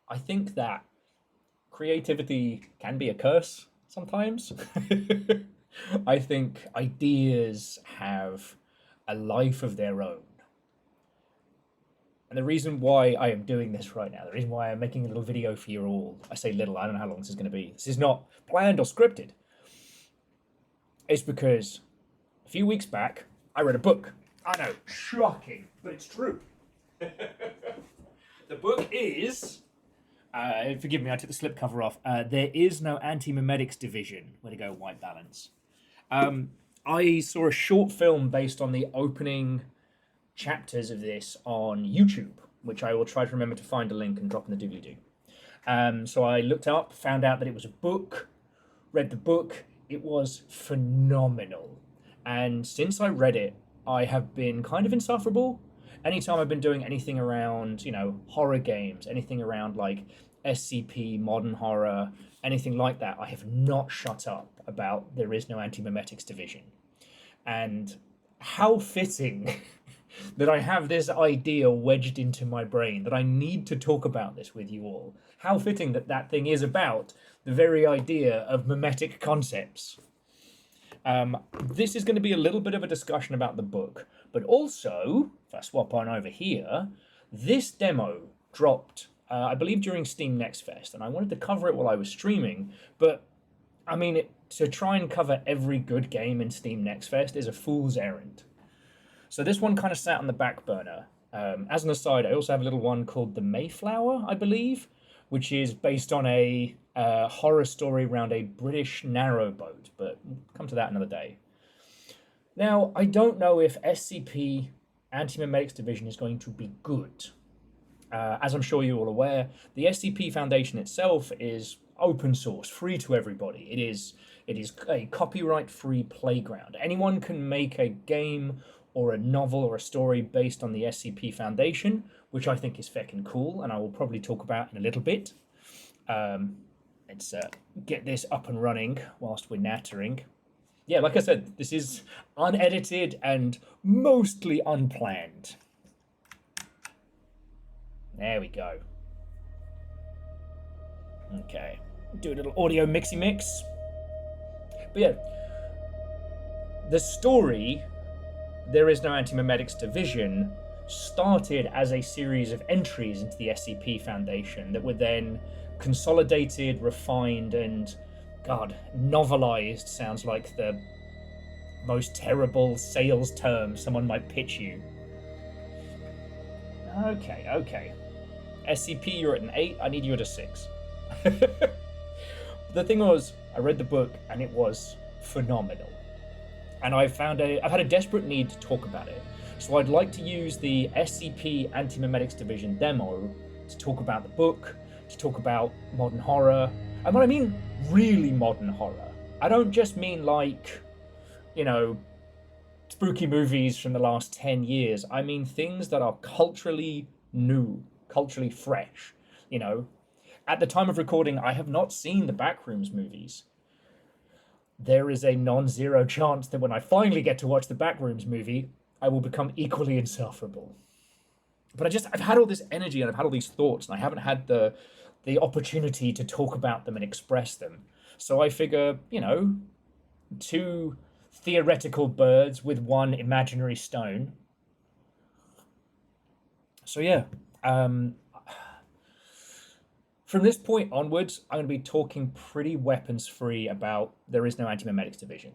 I think that creativity can be a curse sometimes. I think ideas have a life of their own. And the reason why I am doing this right now, the reason why I'm making a little video for you all, I say little, I don't know how long this is going to be. This is not planned or scripted. It's because a few weeks back, I read a book. I know, shocking, but it's true. The book is, forgive me, I took the slipcover off. There is no Antimemetics division. Where to go, white balance. I saw a short film based on the opening chapters of this on YouTube, which I will try to remember to find a link and drop in the doobly-doo. So I looked up, found out that it was a book, read the book. It was phenomenal. And since I read it, I have been kind of insufferable. Anytime I've been doing anything around, horror games, anything around like SCP, modern horror, anything like that, I have not shut up about there is no Antimemetics division. And how fitting that I have this idea wedged into my brain, that I need to talk about this with you all. How fitting that that thing is about the very idea of memetic concepts. This is going to be a little bit of a discussion about the book, but also, if I swap on over here, this demo dropped, I believe, during Steam Next Fest, and I wanted to cover it while I was streaming, but, I mean, to try and cover every good game in Steam Next Fest is a fool's errand. So this one kind of sat on the back burner. As an aside, I also have a little one called The Mayflower, I believe, which is based on a horror story around a British narrowboat, but we'll come to that another day. Now, I don't know if SCP Antimemetics Division is going to be good. As I'm sure you're all aware, the SCP Foundation itself is open source, free to everybody. It is a copyright-free playground. Anyone can make a game or a novel or a story based on the SCP Foundation, which I think is feckin' cool, and I will probably talk about in a little bit. Let's get this up and running whilst we're nattering. Yeah, like I said, this is unedited and mostly unplanned. There we go. Okay, do a little audio mixy mix. But yeah, the story, There Is No Antimemetics Division, started as a series of entries into the SCP Foundation that were then consolidated, refined, and, God, novelized sounds like the most terrible sales term someone might pitch you. Okay. SCP, you're at an 8, I need you at a 6. The thing was, I read the book and it was phenomenal. And I've had a desperate need to talk about it. So I'd like to use the SCP Antimemetics Division demo to talk about the book, to talk about modern horror. And when I mean really modern horror, I don't just mean like, spooky movies from the last 10 years. I mean things that are culturally new, culturally fresh. At the time of recording, I have not seen the Backrooms movies. There is a non-zero chance that when I finally get to watch the Backrooms movie, I will become equally insufferable. But I've had all this energy and I've had all these thoughts, and I haven't had the opportunity to talk about them and express them. So I figure, two theoretical birds with one imaginary stone. So yeah, from this point onwards, I'm going to be talking pretty weapons-free about There Is No Antimemetics Division.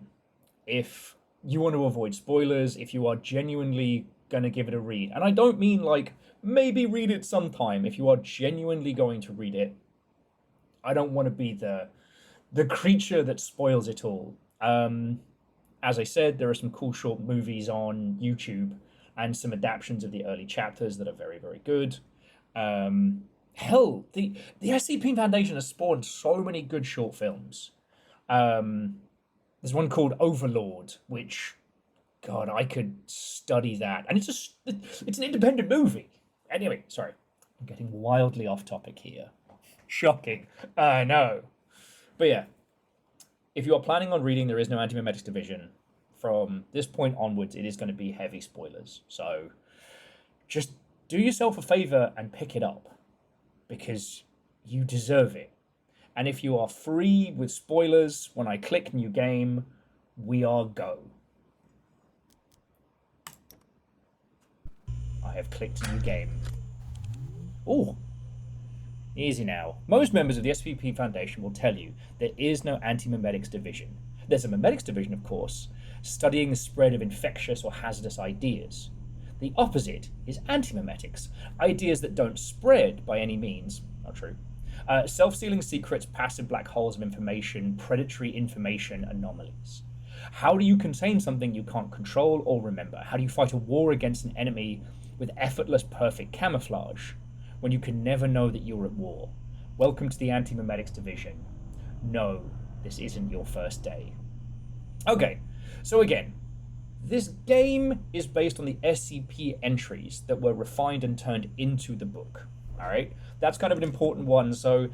If you want to avoid spoilers, if you are genuinely going to give it a read, and I don't mean like, maybe read it sometime, if you are genuinely going to read it, I don't want to be the creature that spoils it all. As I said, there are some cool short movies on YouTube and some adaptions of the early chapters that are very, very good. Hell, the SCP Foundation has spawned so many good short films. There's one called Overlord, which, God, I could study that. And it's an independent movie. Anyway, sorry. I'm getting wildly off topic here. Shocking. I know. But yeah, if you are planning on reading There Is No Antimemetics Division, from this point onwards, it is going to be heavy spoilers. So just do yourself a favor and pick it up, because you deserve it. And if you are free with spoilers, when I click new game, we are go. I have clicked new game. Oh, easy now. Most members of the SCP Foundation will tell you there is no Antimemetics division. There's a Memetics division, of course, studying the spread of infectious or hazardous ideas. The opposite is Antimemetics, ideas that don't spread by any means. Not true. Self-sealing secrets, passive black holes of information, predatory information anomalies. How do you contain something you can't control or remember? How do you fight a war against an enemy with effortless, perfect camouflage when you can never know that you're at war? Welcome to the Antimemetics division. No, this isn't your first day. Okay, so again, this game is based on the SCP entries that were refined and turned into the book. All right, that's kind of an important one. So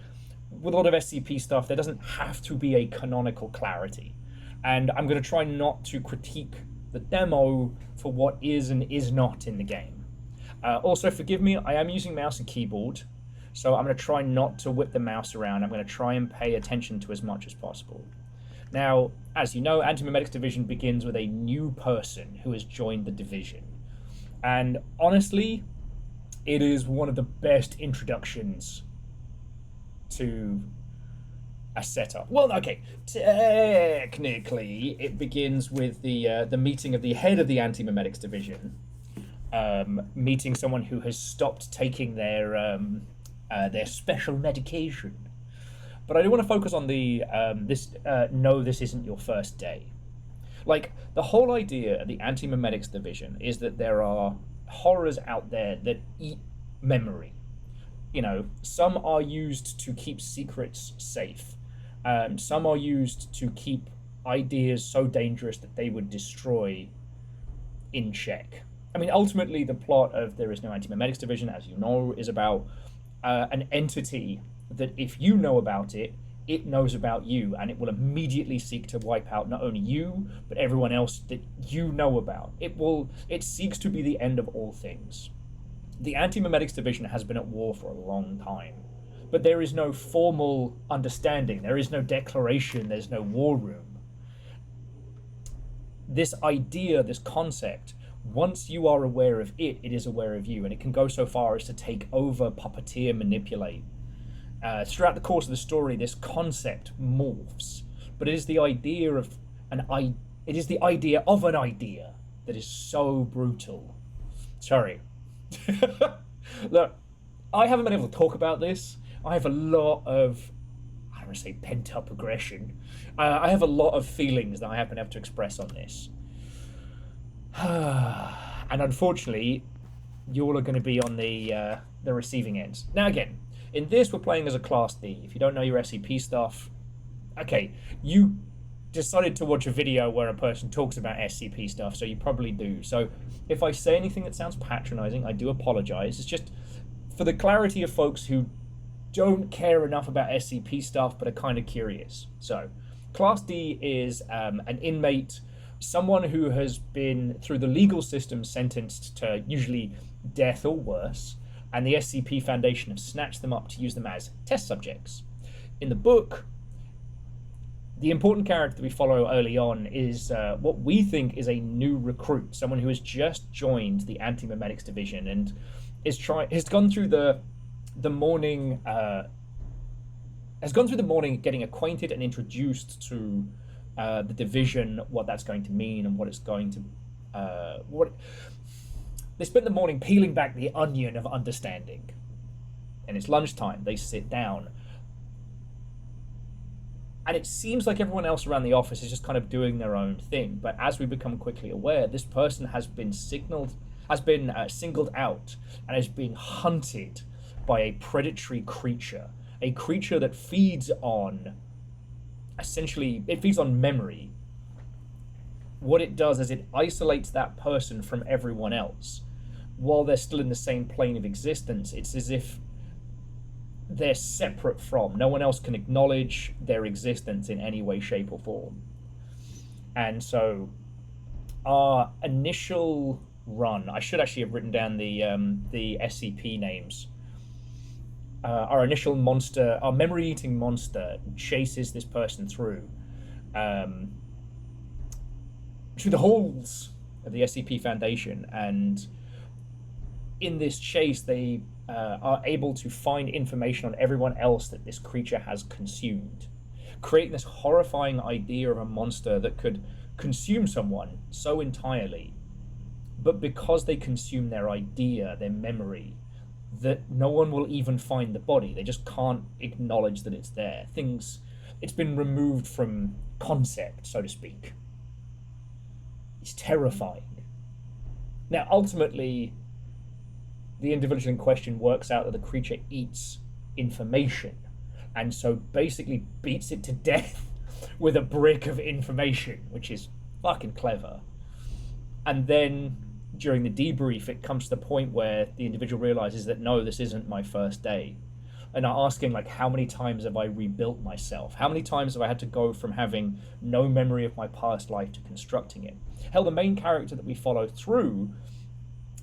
with a lot of SCP stuff, there doesn't have to be a canonical clarity. And I'm going to try not to critique the demo for what is and is not in the game. Also, forgive me, I am using mouse and keyboard, so I'm going to try not to whip the mouse around. I'm going to try and pay attention to as much as possible. Now, as you know, Antimemetics Division begins with a new person who has joined the division. And honestly, it is one of the best introductions to a setup. Well, okay, technically, it begins with the meeting of the head of the Antimemetics Division, meeting someone who has stopped taking their special medication. But I do want to focus on the no, this isn't your first day. Like, the whole idea of the Antimemetics Division is that there are horrors out there that eat memory. You know, some are used to keep secrets safe. Some are used to keep ideas so dangerous that they would destroy in check. I mean, ultimately, the plot of There Is No Antimemetics Division, as you know, is about an entity that if you know about it, it knows about you, and it will immediately seek to wipe out not only you, but everyone else that you know about. It seeks to be the end of all things. The Antimemetics Division has been at war for a long time, but there is no formal understanding, there is no declaration, there's no war room. This idea, this concept, once you are aware of it, it is aware of you, and it can go so far as to take over, puppeteer, manipulate. Throughout the course of the story, this concept morphs, but it is the idea of an idea that is so brutal. Sorry. Look, I haven't been able to talk about this. I have a lot of, I don't want to say pent-up aggression. I have a lot of feelings that I haven't been able to express on this. And unfortunately, you all are going to be on the receiving end. Now again, in this, we're playing as a Class D. If you don't know your SCP stuff, okay, you decided to watch a video where a person talks about SCP stuff, so you probably do. So if I say anything that sounds patronizing, I do apologize. It's just for the clarity of folks who don't care enough about SCP stuff but are kind of curious. So Class D is an inmate, someone who has been through the legal system sentenced to usually death or worse, and the SCP Foundation have snatched them up to use them as test subjects. In the book, the important character we follow early on is what we think is a new recruit, someone who has just joined the Antimemetics Division and has gone through the morning getting acquainted and introduced to the division, what that's going to mean and what it's going to They spend the morning peeling back the onion of understanding. And it's lunchtime. They sit down. And it seems like everyone else around the office is just kind of doing their own thing. But as we become quickly aware, this person has been singled out and is being hunted by a predatory creature. A creature that feeds on, essentially, it feeds on memory. What it does is it isolates that person from everyone else. While they're still in the same plane of existence, it's as if they're separate from. No one else can acknowledge their existence in any way, shape, or form. And so our initial run, I should actually have written down the SCP names. our initial monster, our memory-eating monster, chases this person um, through the halls of the SCP Foundation, and in this chase, they are able to find information on everyone else that this creature has consumed, creating this horrifying idea of a monster that could consume someone so entirely, but because they consume their idea, their memory, that no one will even find the body. They just can't acknowledge that it's there. It's been removed from concept, so to speak. It's terrifying. Now, ultimately, the individual in question works out that the creature eats information, and so basically beats it to death with a brick of information, which is fucking clever. And then during the debrief, it comes to the point where the individual realizes that no, this isn't my first day, and are asking, like, how many times have I rebuilt myself? How many times have I had to go from having no memory of my past life to constructing it? Hell, the main character that we follow through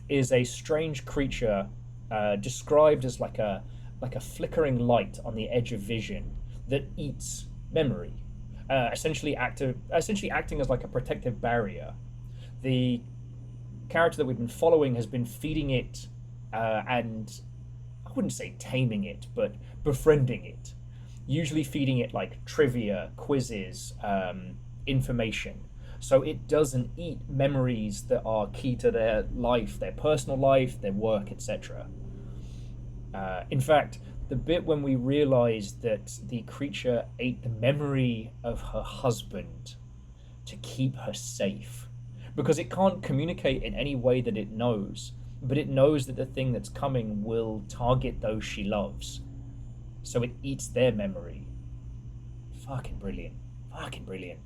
is a strange creature described as like a flickering light on the edge of vision that eats memory, essentially acting as like a protective barrier. The character that we've been following has been feeding it, and I wouldn't say taming it, but befriending it, usually feeding it like trivia, quizzes, information, so it doesn't eat memories that are key to their life, their personal life, their work, etc. In fact, the bit when we realized that the creature ate the memory of her husband to keep her safe, because it can't communicate in any way that it knows, but it knows that the thing that's coming will target those she loves, so it eats their memory. Fucking brilliant. Fucking brilliant.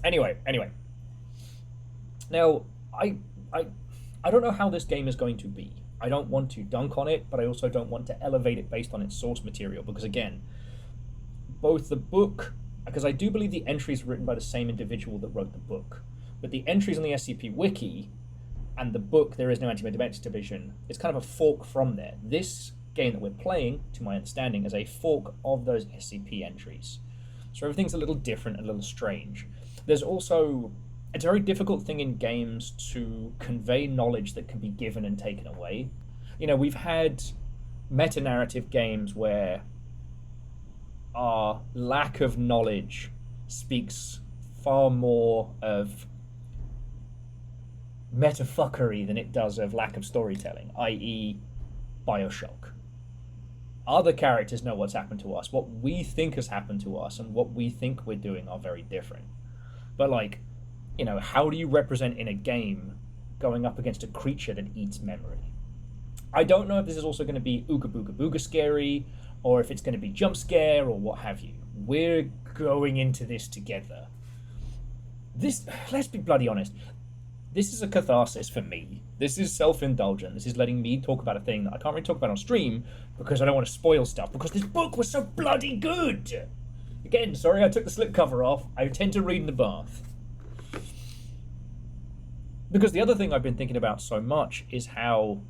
Anyway. Now, I don't know how this game is going to be. I don't want to dunk on it, but I also don't want to elevate it based on its source material, because again, both the book, because I do believe the entries were written by the same individual that wrote the book, but the entries on the SCP Wiki and the book, There Is No Antimemetics Division, it's kind of a fork from there. This game that we're playing, to my understanding, is a fork of those SCP entries. So everything's a little different, a little strange. There's also, it's a very difficult thing in games to convey knowledge that can be given and taken away. You know, we've had meta-narrative games where our lack of knowledge speaks far more of metafuckery than it does of lack of storytelling, i.e. Bioshock. Other characters know what's happened to us. What we think has happened to us and what we think we're doing are very different. But, like, you know, how do you represent in a game going up against a creature that eats memory? I don't know if this is also going to be ooga booga booga scary, or if it's going to be jump scare, or what have you. We're going into this together. This, let's be bloody honest, this is a catharsis for me. This is self-indulgent. This is letting me talk about a thing that I can't really talk about on stream because I don't want to spoil stuff, because this book was so bloody good. Again, sorry I took the slipcover off. I tend to read in the bath. Because the other thing I've been thinking about so much is how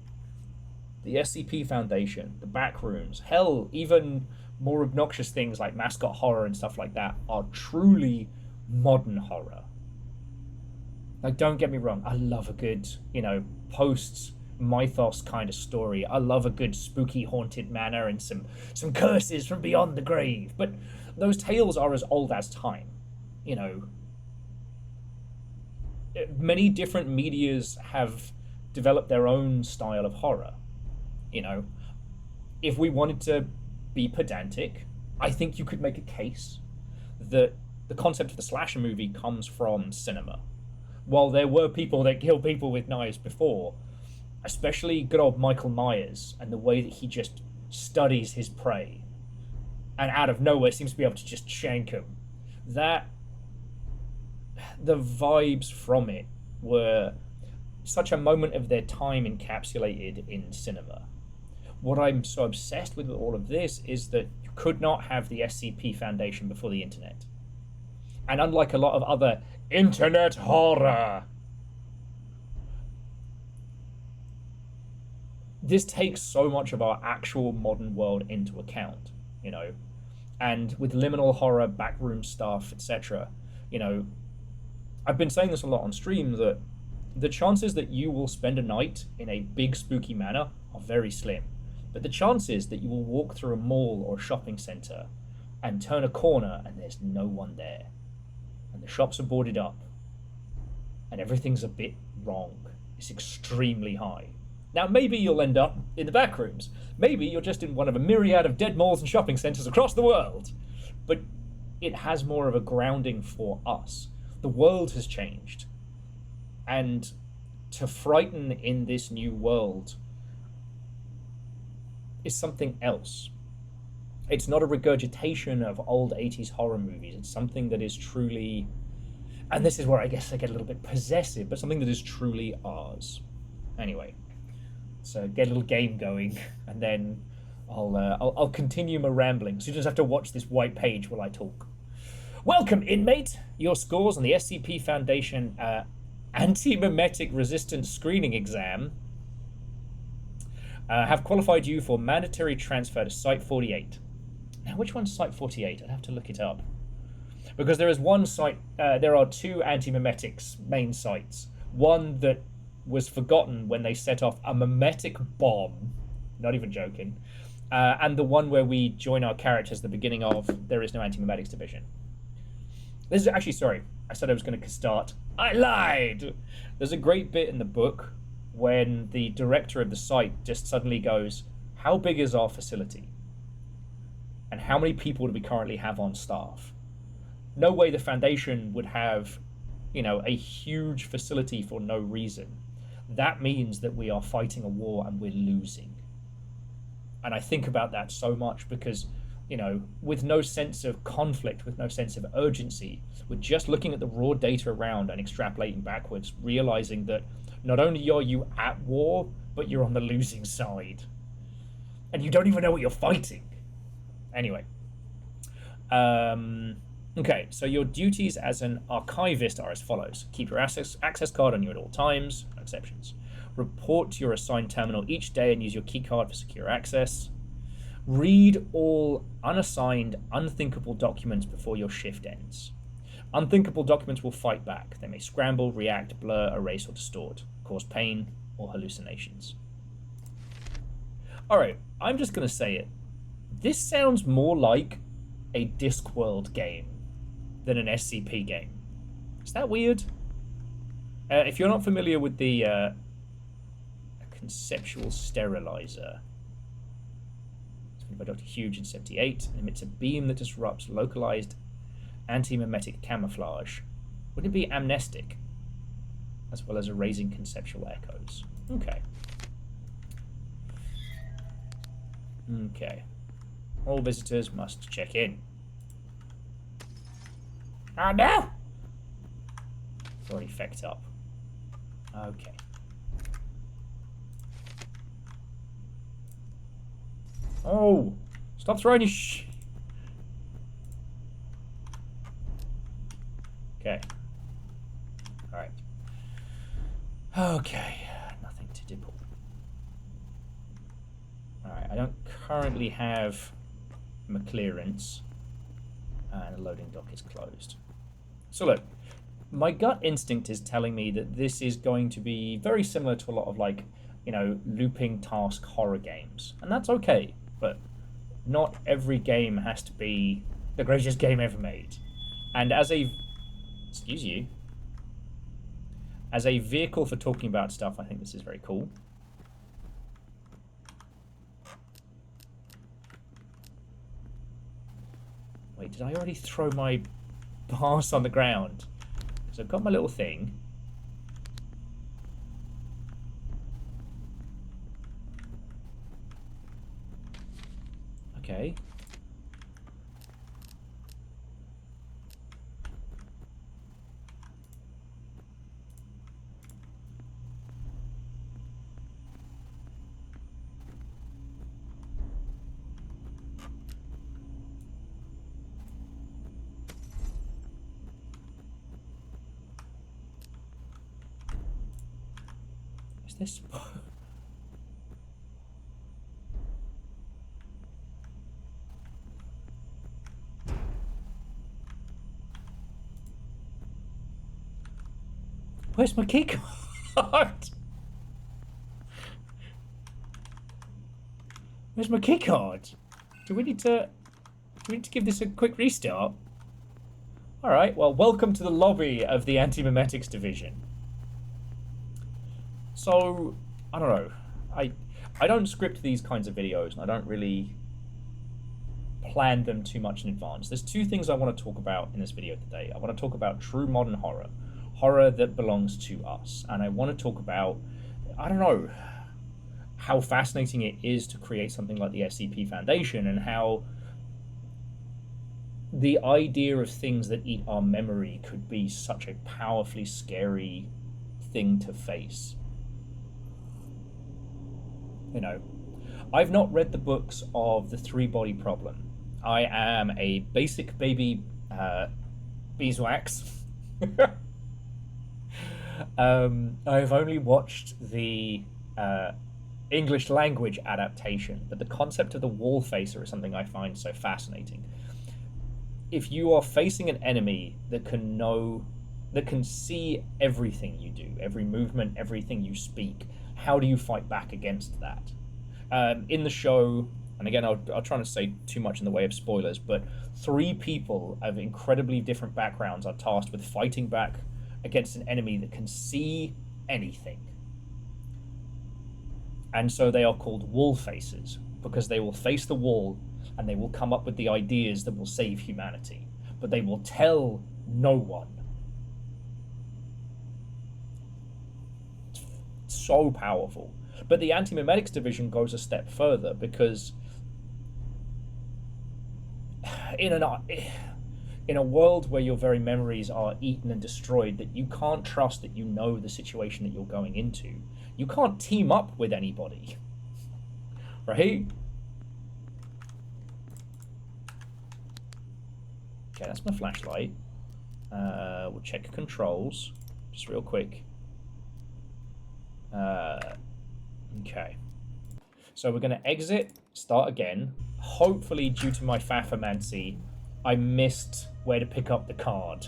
the SCP Foundation, the backrooms, hell, even more obnoxious things like mascot horror and stuff like that are truly modern horror. Like, don't get me wrong, I love a good, you know, post-mythos kind of story. I love a good spooky haunted manor and some curses from beyond the grave. But those tales are as old as time. You know, many different medias have developed their own style of horror. You know, if we wanted to be pedantic, I think you could make a case that the concept of the slasher movie comes from cinema. While there were people that killed people with knives before, especially good old Michael Myers and the way that he just studies his prey and out of nowhere seems to be able to just shank him, that the vibes from it were such a moment of their time encapsulated in cinema. What I'm so obsessed with all of this is that you could not have the SCP Foundation before the internet. And unlike a lot of other internet horror, this takes so much of our actual modern world into account, you know, and with liminal horror, backroom stuff, etc. You know, I've been saying this a lot on stream that the chances that you will spend a night in a big spooky manor are very slim. But the chances that you will walk through a mall or a shopping centre and turn a corner and there's no one there, and the shops are boarded up, and everything's a bit wrong, is extremely high. Now, maybe you'll end up in the back rooms. Maybe you're just in one of a myriad of dead malls and shopping centres across the world. But it has more of a grounding for us. The world has changed. And to frighten in this new world is something else. It's not a regurgitation of old 80s horror movies. It's something that is truly, and this is where I guess I get a little bit possessive, but something that is truly ours. Anyway, so get a little game going, and then I'll continue my rambling. So you just have to watch this white page while I talk. Welcome, inmate. Your scores on the SCP Foundation Antimemetic Resistance Screening Exam have qualified you for mandatory transfer to Site 48. Now, which one's Site 48? I'd have to look it up. Because there is one site, there are two Antimemetics main sites. One that was forgotten when they set off a memetic bomb, not even joking, and the one where we join our characters at the beginning of There Is No Antimemetics Division. This is actually, sorry, I said I was going to start. I lied! There's a great bit in the book when the director of the site just suddenly goes, how big is our facility? And how many people do we currently have on staff? No way the Foundation would have, you know, a huge facility for no reason. That means that we are fighting a war and we're losing. And I think about that so much because, you know, with no sense of conflict, with no sense of urgency, we're just looking at the raw data around and extrapolating backwards, realizing that not only are you at war, but you're on the losing side. And you don't even know what you're fighting. Anyway. Okay, so your duties as an archivist are as follows. Keep your access card on you at all times, no exceptions. Report to your assigned terminal each day and use your keycard for secure access. Read all unassigned, unthinkable documents before your shift ends. Unthinkable documents will fight back. They may scramble, react, blur, erase, or distort, cause pain or hallucinations. Alright, I'm just going to say it. This sounds more like a Discworld game than an SCP game. Is that weird? If you're not familiar with the conceptual sterilizer, it's made by Dr. Huge in 78 and emits a beam that disrupts localized antimemetic camouflage. Wouldn't it be amnestic? As well as erasing conceptual echoes. Okay. Okay. All visitors must check in. Oh no! It's already fecked up. Okay. Oh! Stop throwing your Okay. Alright. Okay. Nothing to dipple. Alright, I don't currently have my clearance. And the loading dock is closed. So look, my gut instinct is telling me that this is going to be very similar to a lot of, like, you know, looping task horror games. And that's okay, but not every game has to be the greatest game ever made. And as a... excuse you. As a vehicle for talking about stuff, I think this is very cool. Wait, did I already throw my bars on the ground? Because I've got my little thing. Okay. Is this... Where's my key card? Where's my key card? Do we need to give this a quick restart? Alright, well, welcome to the lobby of the Antimemetics division. So, I don't know. I don't script these kinds of videos, and I don't really plan them too much in advance. There's two things I want to talk about in this video today. I want to talk about true modern horror. Horror that belongs to us. And I want to talk about, I don't know, how fascinating it is to create something like the SCP Foundation, and how the idea of things that eat our memory could be such a powerfully scary thing to face. You know, I've not read the books of the Three-Body Problem. I am a basic baby beeswax. I've only watched the English language adaptation, but the concept of the wall facer is something I find so fascinating. If you are facing an enemy that can see everything you do, every movement, everything you speak, how do you fight back against that? In the show, and again, I'll try not to say too much in the way of spoilers, but 3 people of incredibly different backgrounds are tasked with fighting back against an enemy that can see anything. And so they are called wall facers, because they will face the wall and they will come up with the ideas that will save humanity, but they will tell no one. It's so powerful. But the Antimemetics division goes a step further, because in a world where your very memories are eaten and destroyed, that you can't trust that you know the situation that you're going into, you can't team up with anybody, right? Okay, that's my flashlight. We'll check controls just real quick. Okay. So we're going to exit, start again. Hopefully, due to my faffermancy, I missed where to pick up the card.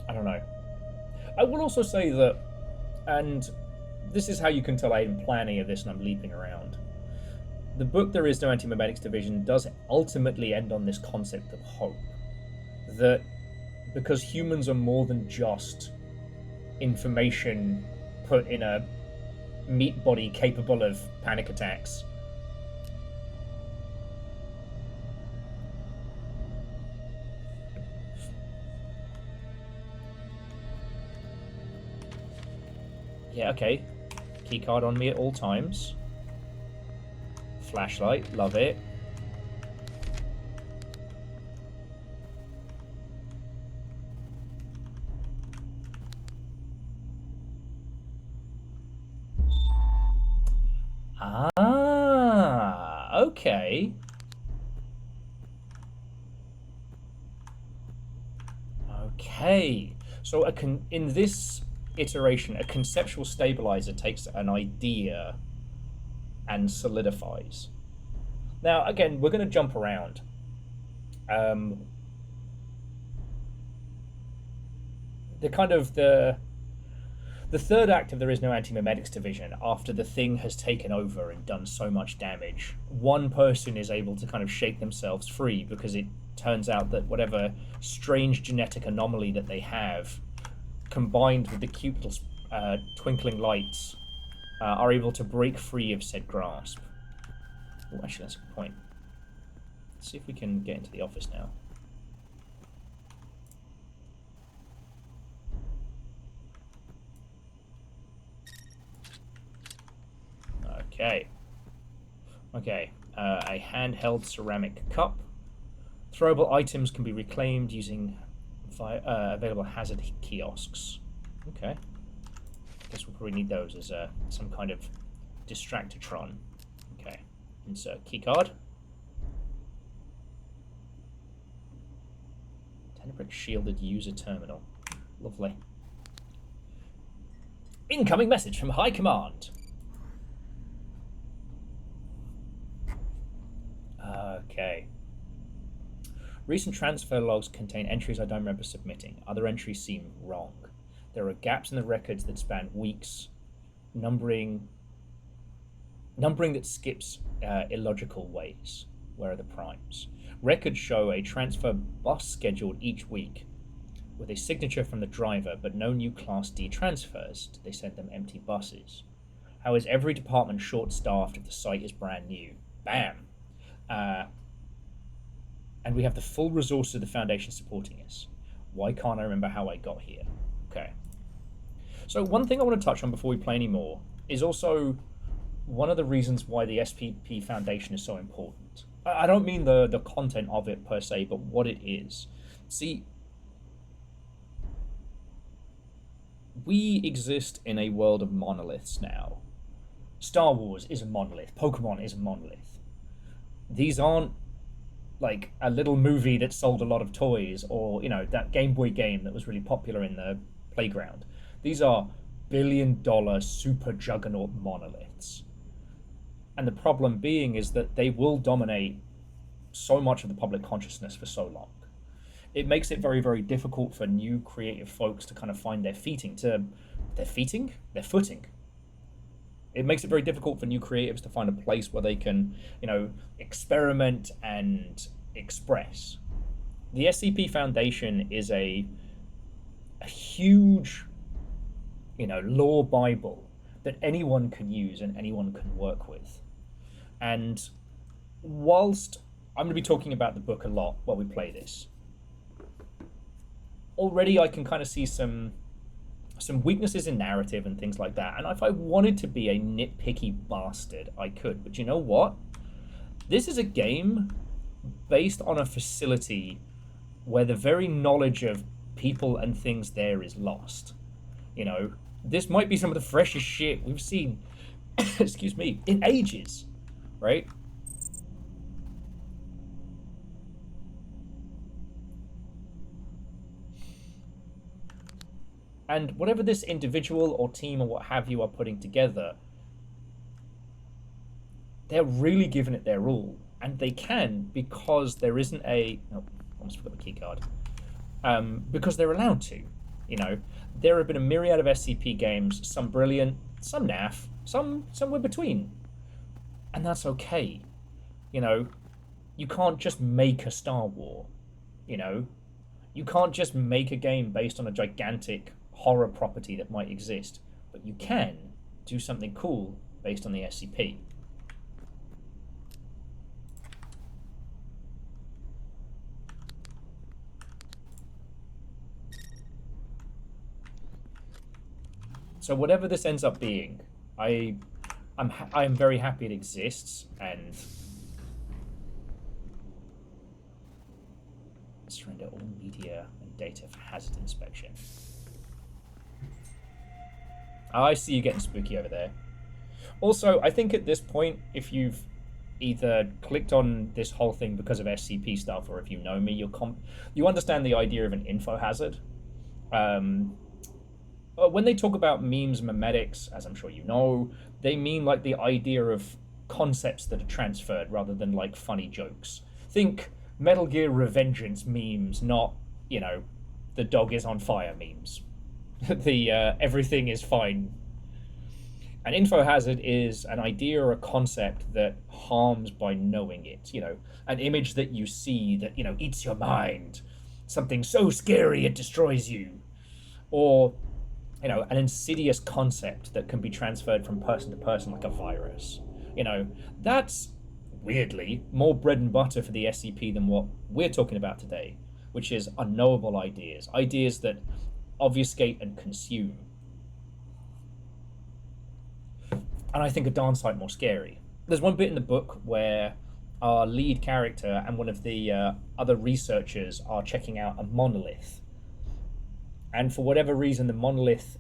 I don't know. I will also say that, and this is how you can tell I didn't plan any of this and I'm leaping around. The book There Is No Antimemetics Division does ultimately end on this concept of hope. That because humans are more than just information put in a meat body capable of panic attacks. Yeah, okay. Keycard on me at all times. Flashlight, love it. Ah, okay. Okay. So in this iteration, a conceptual stabilizer takes an idea and solidifies. Now, again, we're going to jump around. The third act of There Is No Antimemetics Division, after the thing has taken over and done so much damage, one person is able to kind of shake themselves free, because it turns out that whatever strange genetic anomaly that they have, combined with the cute little twinkling lights, are able to break free of said grasp. Oh, actually, that's a good point. Let's see if we can get into the office now. Okay. Okay. A handheld ceramic cup. Throwable items can be reclaimed using available hazard kiosks. Okay. Guess we'll probably need those as some kind of distractotron. Okay. Insert keycard. Tenebrick shielded user terminal. Lovely. Incoming message from High Command. Okay. Recent transfer logs contain entries I don't remember submitting. Other entries seem wrong. There are gaps in the records that span weeks, numbering that skips illogical ways. Where are the primes? Records show a transfer bus scheduled each week with a signature from the driver, but no new Class D transfers. Did they send them empty buses? How is every department short-staffed if the site is brand new? Bam! And we have the full resources of the Foundation supporting us. Why can't I remember how I got here? Okay. So one thing I want to touch on before we play any more is also one of the reasons why the SCP Foundation is so important. I don't mean the content of it per se, but what it is. See, we exist in a world of monoliths now. Star Wars is a monolith. Pokemon is a monolith. These aren't like a little movie that sold a lot of toys, or, you know, that Game Boy game that was really popular in the playground. These are billion-dollar super juggernaut monoliths. And the problem being is that they will dominate so much of the public consciousness for so long. It makes it very, very difficult for new creative folks to kind of find their footing. It makes it very difficult for new creatives to find a place where they can, you know, experiment and express. The SCP Foundation is a huge, you know, lore Bible that anyone can use and anyone can work with. And whilst I'm going to be talking about the book a lot while we play this, already I can kind of see some weaknesses in narrative and things like that. And if I wanted to be a nitpicky bastard, I could. But you know what? This is a game based on a facility where the very knowledge of people and things there is lost. You know, this might be some of the freshest shit we've seen, excuse me, in ages, right? And whatever this individual or team or what have you are putting together, they're really giving it their all. And they can, because there isn't a... Oh, I almost forgot the key card. Because they're allowed to. You know, there have been a myriad of SCP games, some brilliant, some naff, some somewhere between. And that's okay. You know, you can't just make a Star War. You know, you can't just make a game based on a gigantic horror property that might exist, but you can do something cool based on the SCP. So whatever this ends up being, I'm very happy it exists, and surrender all media and data for hazard inspection. I see you getting spooky over there. Also, I think at this point, if you've either clicked on this whole thing because of SCP stuff, or if you know me, you understand the idea of an info hazard. When they talk about memes, memetics, as I'm sure you know, they mean like the idea of concepts that are transferred rather than like funny jokes. Think Metal Gear Revengeance memes, not, you know, the dog is on fire memes. The everything is fine. An info hazard is an idea or a concept that harms by knowing it. You know, an image that you see that, you know, eats your mind. Something so scary it destroys you. Or, you know, an insidious concept that can be transferred from person to person like a virus. You know, that's weirdly more bread and butter for the SCP than what we're talking about today, which is unknowable ideas. Ideas that obfuscate and consume. And I think a darn sight more scary. There's one bit in the book where our lead character and one of the other researchers are checking out a monolith. And for whatever reason, the monolith,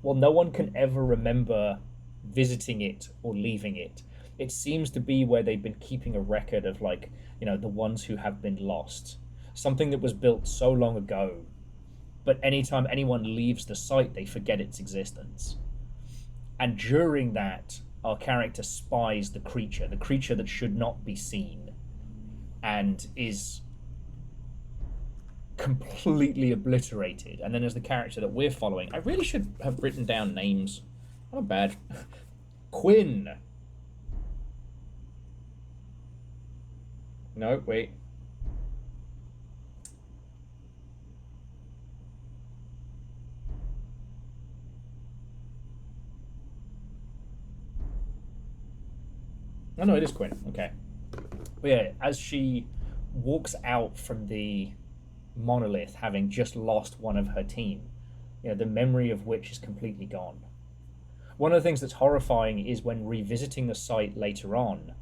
well, no one can ever remember visiting it or leaving it. It seems to be where they've been keeping a record of, like, you know, the ones who have been lost. Something that was built so long ago, but anytime anyone leaves the site, they forget its existence. And during that, our character spies the creature that should not be seen, and is completely obliterated. And then there's the character that we're following. I really should have written down names. Not bad. Quinn. No, wait. Oh no, it is Quinn. Okay. But yeah, as she walks out from the monolith, having just lost one of her team, you know, the memory of which is completely gone. One of the things that's horrifying is when revisiting the site later on,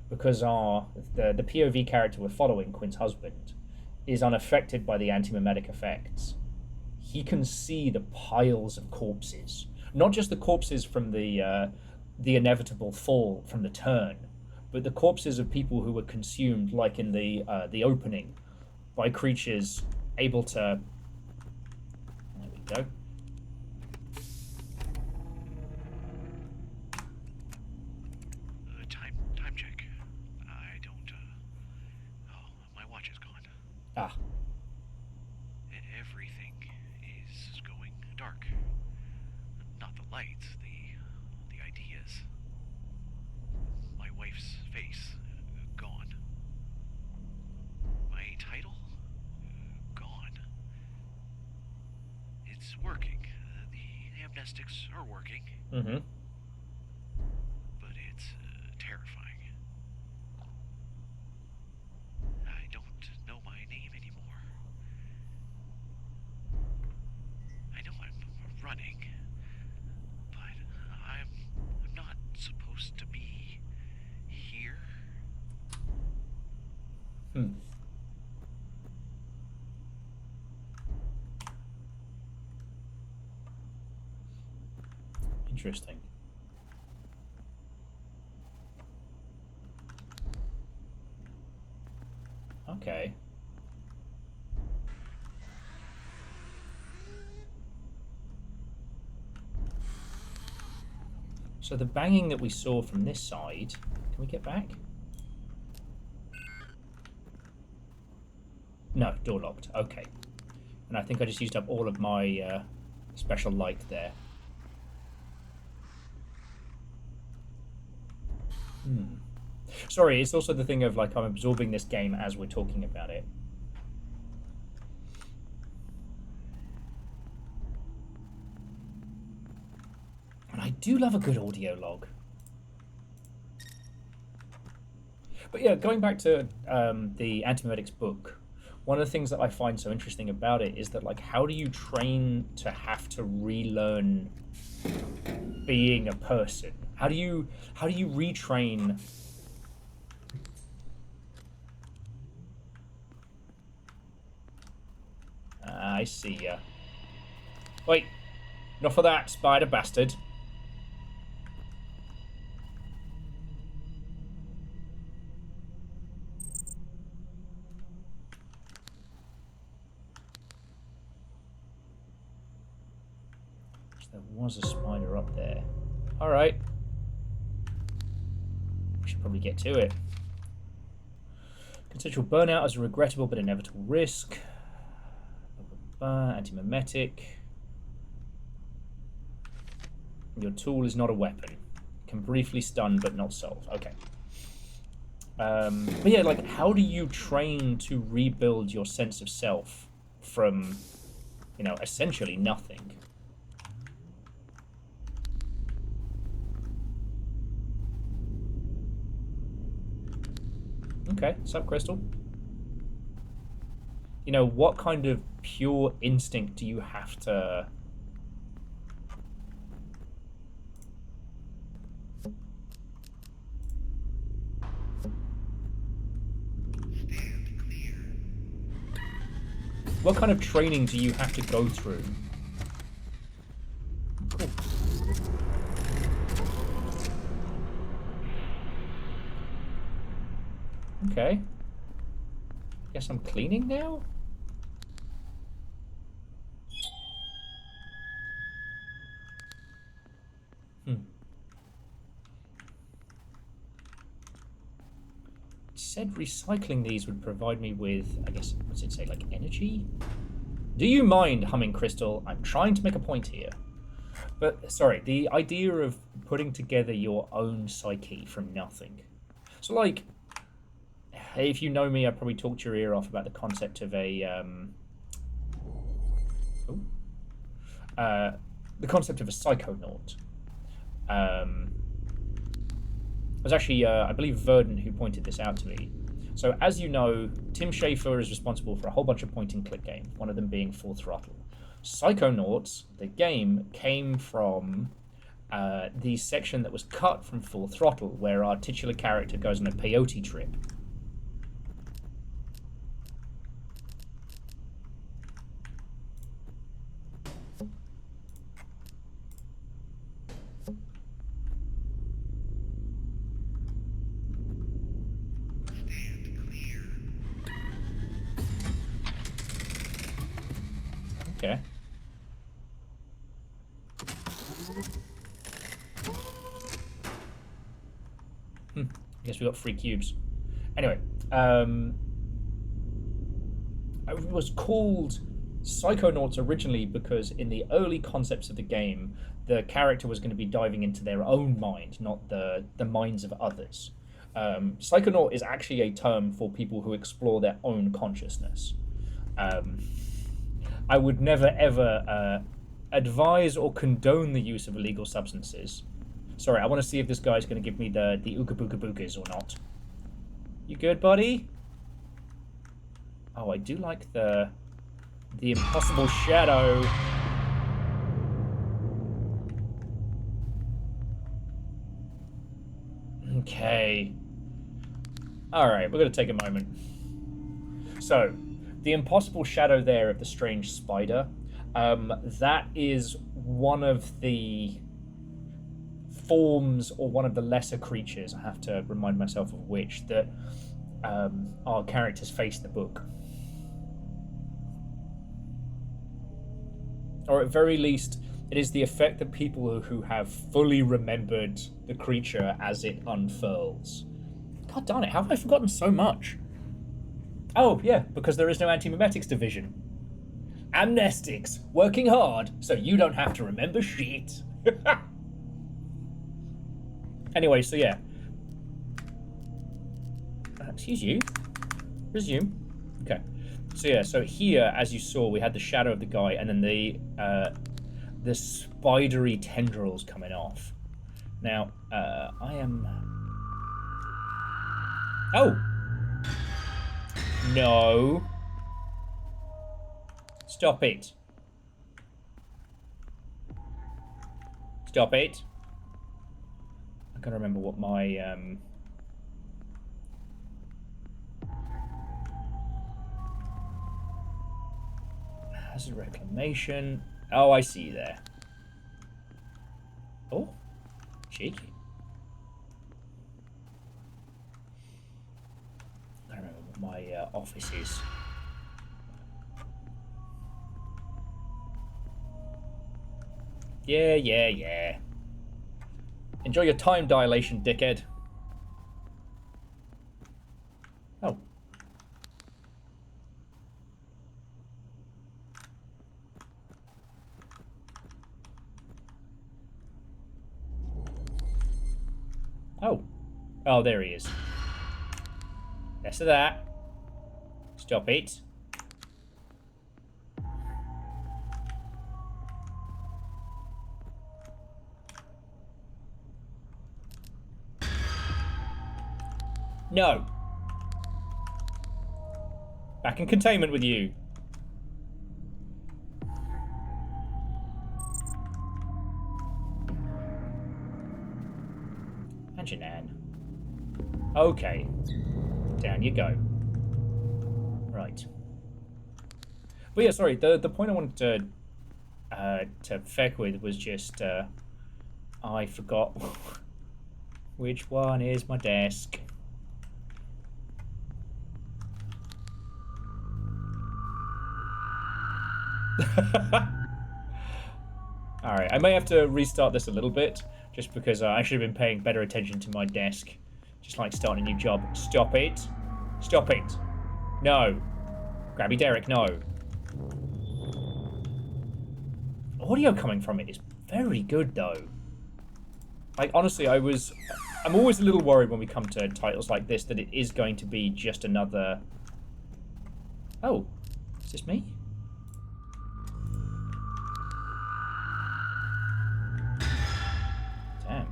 because the POV character we're following, Quinn's husband, is unaffected by the antimemetic effects. He can see the piles of corpses, not just the corpses from the inevitable fall from the turn, but the corpses of people who were consumed, like in the opening, by creatures able to. There we go. Time check. I don't. Oh, my watch is gone. Ah. Everything is going dark. Not the lights, the ideas. My wife's face, gone. My title, gone. It's working. The amnestics are working. Mm-hmm. But it's terrifying. I don't know my name anymore. I know I'm running, but I'm not supposed to be here. Interesting. Okay. So the banging that we saw from this side, can we get back? No, door locked. Okay. And I think I just used up all of my special light there. Sorry, it's also the thing of like I'm absorbing this game as we're talking about it. And I do love a good audio log. But yeah, going back to the Antimemetics book, one of the things that I find so interesting about it is that, like, how do you train to have to relearn being a person? How do you retrain? I see ya. Wait, not for that, spider bastard. There was a spider up there. Alright. We should probably get to it. Consensual burnout as a regrettable but inevitable risk. Antimemetic. Your tool is not a weapon. Can briefly stun but not solve. Okay. But yeah, like, how do you train to rebuild your sense of self from, you know, essentially nothing? Okay, sup, Crystal? You know, what kind of pure instinct do you have to... What kind of training do you have to go through? Cool. Okay. Guess I'm cleaning now? said recycling these would provide me with, I guess, what's it say, like energy? Do you mind, Humming Crystal? I'm trying to make a point here. But, sorry, the idea of putting together your own psyche from nothing. So, like, if you know me, I probably talked your ear off about the concept of a, the concept of a psychonaut. It was actually, I believe, Verdant who pointed this out to me. So, as you know, Tim Schafer is responsible for a whole bunch of point-and-click games, one of them being Full Throttle. Psychonauts, the game, came from the section that was cut from Full Throttle, where our titular character goes on a peyote trip. Okay. I guess we got 3 cubes. Anyway, it was called Psychonauts originally because in the early concepts of the game, the character was going to be diving into their own mind, not the minds of others. Psychonaut is actually a term for people who explore their own consciousness. I would never ever advise or condone the use of illegal substances. Sorry, I want to see if this guy's going to give me the ooga booga boogas or not. You good, buddy? Oh, I do like the impossible shadow. Okay. Alright, we're going to take a moment. So, the impossible shadow there of the strange spider, that is one of the forms or one of the lesser creatures, I have to remind myself of which, that our characters face in the book. Or at very least, it is the effect that people who have fully remembered the creature as it unfurls. God darn it, how have I forgotten so much? Oh, yeah, because there is no Antimemetics division. Amnestics, working hard so you don't have to remember shit. Anyway, so yeah. Excuse you. Resume. Okay. So yeah, so here, as you saw, we had the shadow of the guy and then the spidery tendrils coming off. Now, I am... Oh! No. Stop it. Stop it. I can't remember what my, hazard reclamation. Oh, I see you there. Oh, cheeky. I don't remember what my office is. Yeah. Enjoy your time dilation, dickhead. Oh. Oh, there he is. Less of that. Stop it. No. Back in containment with you. And your nan. Okay. Down you go. Right. But yeah, sorry, the point I wanted to feck with was just I forgot which one is my desk. Alright, I may have to restart this a little bit, just because I should have been paying better attention to my desk. Just like starting a new job. Stop it. Stop it. No. Grabby Derek, no. Audio coming from it is very good, though. Like, honestly, I'm always a little worried when we come to titles like this that it is going to be just another... Oh, is this me? Damn.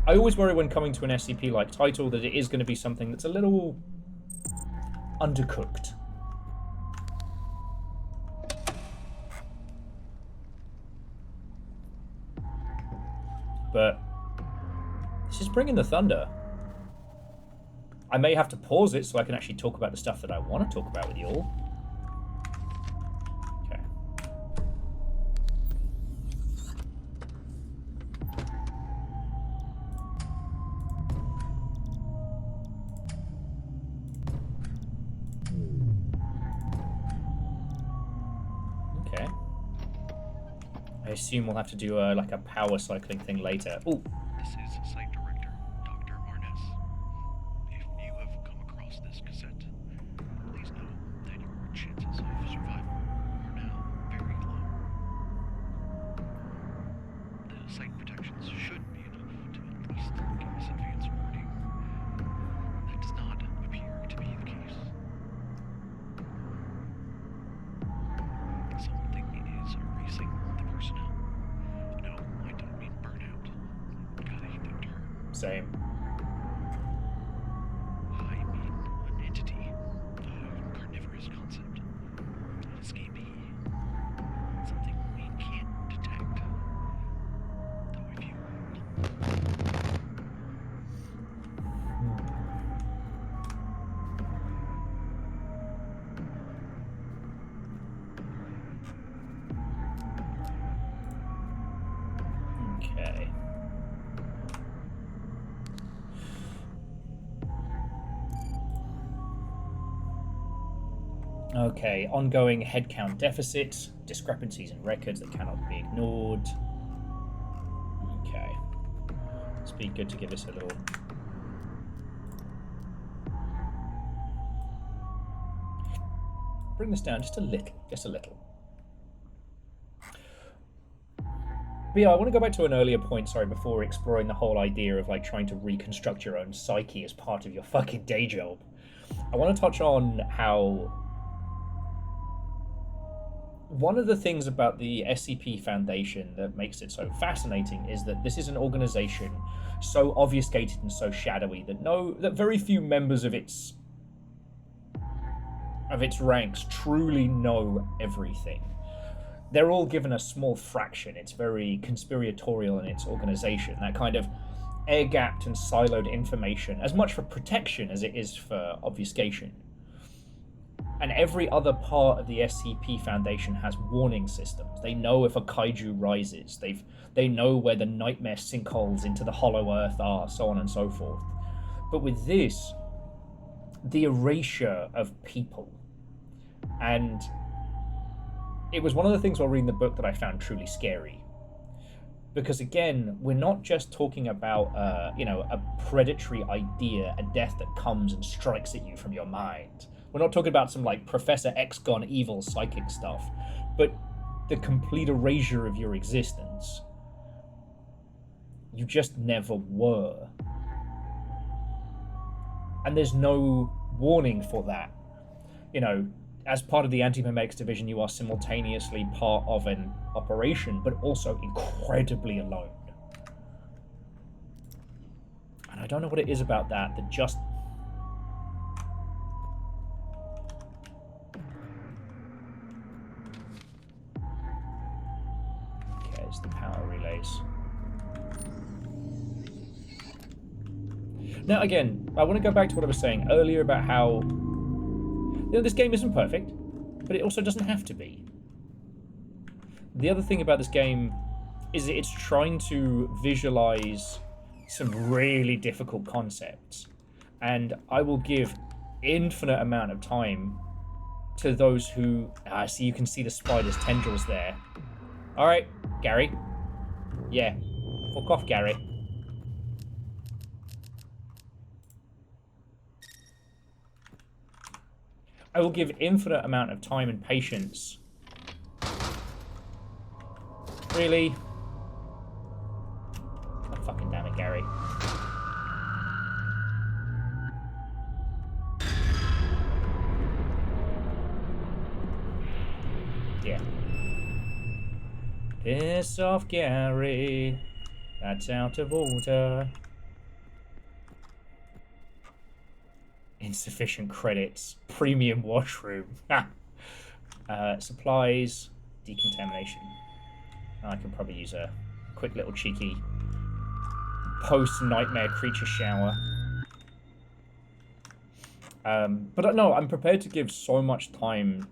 I always worry when coming to an SCP-like title that it is going to be something that's a little undercooked. But this is bringing the thunder. I may have to pause it so I can actually talk about the stuff that I want to talk about with you all. Okay. Okay. I assume we'll have to do like a power cycling thing later. Ooh. This is Site Director, Dr. Arness. If you have come across this cassette, please know that your chances of survival are now very low. The site protections should be enough to at least give us advance warning. That does not appear to be the case. Something is erasing the personnel. No, I don't mean burnout. Gotta hate that term. Same. I mean an entity, a carnivorous concept, an escapee, something we can't detect. Though if you... Okay. Okay, ongoing headcount deficit, discrepancies in records that cannot be ignored. Okay. It's be good to give us a little... Bring this down just a little, just a little. But yeah, I want to go back to an earlier point, sorry, before exploring the whole idea of like trying to reconstruct your own psyche as part of your fucking day job. I want to touch on how one of the things about the SCP Foundation that makes it so fascinating is that this is an organization so obfuscated and so shadowy that very few members of its ranks truly know everything. They're all given a small fraction. It's very conspiratorial in its organization, that kind of air-gapped and siloed information, as much for protection as it is for obfuscation. And every other part of the SCP Foundation has warning systems. They know if a kaiju rises. They know where the nightmare sinkholes into the hollow earth are, so on and so forth. But with this, the erasure of people. And it was one of the things while reading the book that I found truly scary. Because again, we're not just talking about, a predatory idea, a death that comes and strikes at you from your mind. We're not talking about some, like, Professor X gone evil psychic stuff, but the complete erasure of your existence. You just never were. And there's no warning for that. You know, as part of the Antimemetics division, you are simultaneously part of an operation, but also incredibly alone. And I don't know what it is about that just... Okay, it's the power relays. Now, again, I want to go back to what I was saying earlier about how this game isn't perfect, but it also doesn't have to be. The other thing about this game is that it's trying to visualize some really difficult concepts, and I will give infinite amount of time to those who... see, you can see the spider's tendrils there. Alright, Gary. Yeah, fuck off, Gary. I will give infinite amount of time and patience. Really? Oh, fucking damn it, Gary. Yeah. Piss off, Gary. That's out of order. Insufficient credits. Premium washroom. Supplies. Decontamination. I can probably use a quick little cheeky post-nightmare creature shower. But no, I'm prepared to give so much time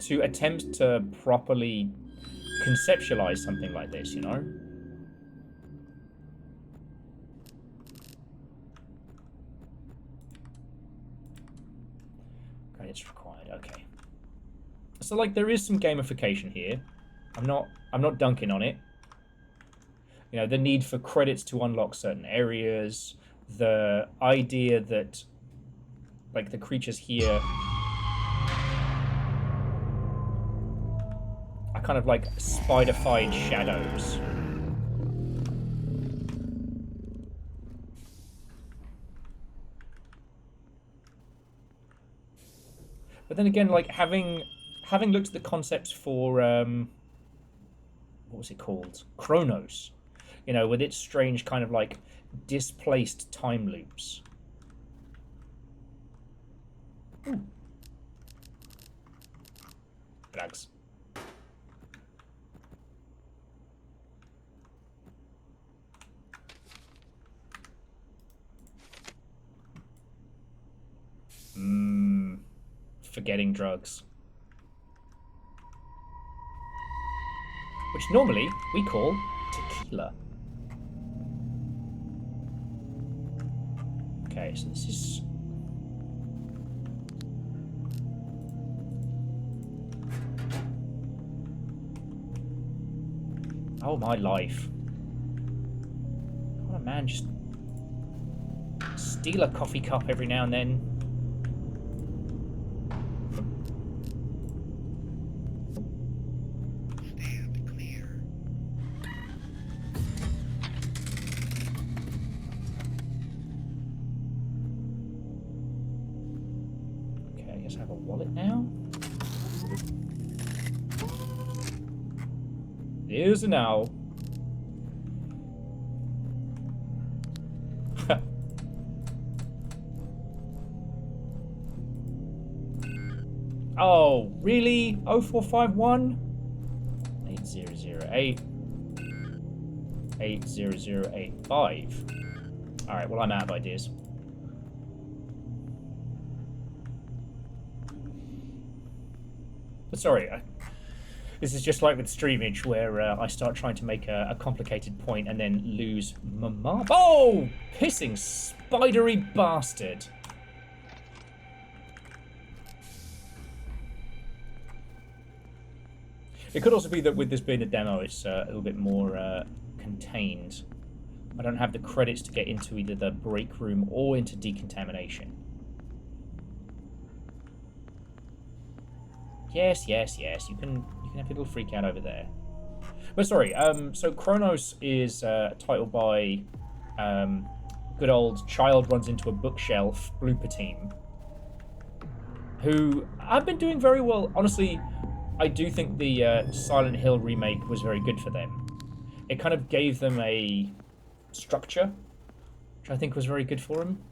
to attempt to properly conceptualize something like this, you know? Credits required, okay. So like there is some gamification here. I'm not dunking on it. You know, the need for credits to unlock certain areas, the idea that like the creatures here are kind of like spider-fied shadows. But then again, like having looked at the concepts for what was it called? Chronos. You know, with its strange kind of like displaced time loops. Ooh. Drugs. Forgetting drugs. Which normally we call tequila. Okay, so this is... Oh, my life. Come on, man, just steal a coffee cup every now and then. Here's an owl. Oh, really? 0451? 8008. 80085. Alright, well, I'm out of ideas. But sorry, this is just like with Streamage, where I start trying to make a complicated point and then lose my mark. Oh! Pissing spidery bastard. It could also be that with this being a demo, it's a little bit more contained. I don't have the credits to get into either the break room or into decontamination. Yes, yes, yes. You can have a little freak out over there. But sorry, so Chronos is titled by good old Child Runs Into a Bookshelf blooper team, who have been doing very well. Honestly, I do think the Silent Hill remake was very good for them. It kind of gave them a structure, which I think was very good for them.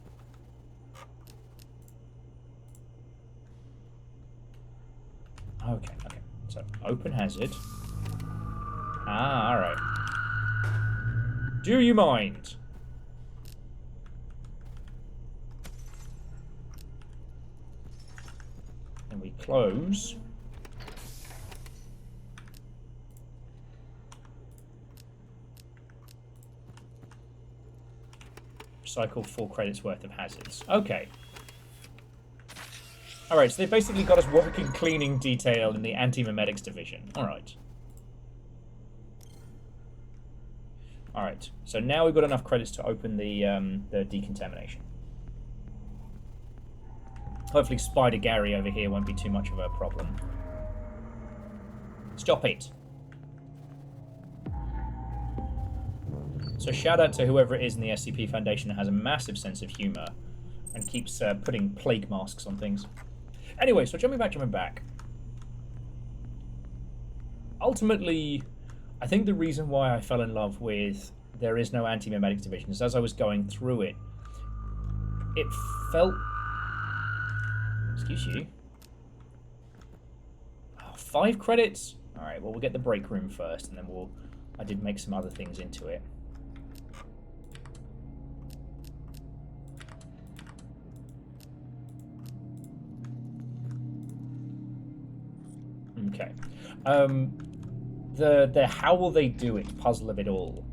Okay, okay. So, open hazard. Ah, alright. Do you mind? And we close. Recycle 4 credits worth of hazards. Okay. Alright, so they basically got us working cleaning detail in the Antimemetics division. Alright. Alright, so now we've got enough credits to open the decontamination. Hopefully Spider Gary over here won't be too much of a problem. Stop it. So shout out to whoever it is in the SCP Foundation that has a massive sense of humour and keeps putting plague masks on things. Anyway, so jumping back. Ultimately, I think the reason why I fell in love with There Is No Antimemetics Division is as I was going through it, it felt... Excuse you. Oh, 5 credits? Alright, well, we'll get the break room first, and then we'll... I did make some other things into it. Okay. The how will they do it puzzle of it all.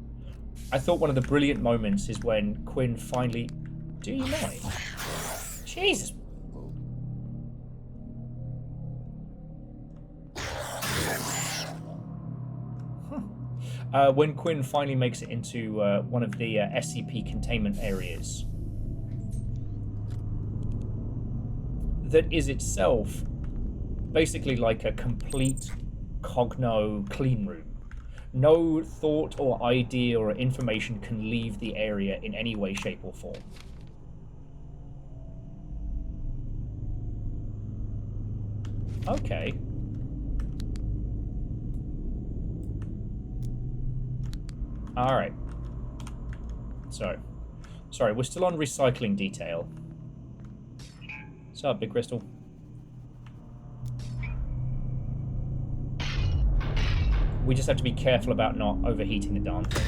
I thought one of the brilliant moments is when Quinn finally... Do you mind? Jesus. When Quinn finally makes it into one of the SCP containment areas. That is itself basically like a complete cogno clean room. No thought or idea or information can leave the area in any way, shape, or form. Okay. Alright. So, sorry, we're still on recycling detail. What's up, Big Crystal? We just have to be careful about not overheating the darn thing.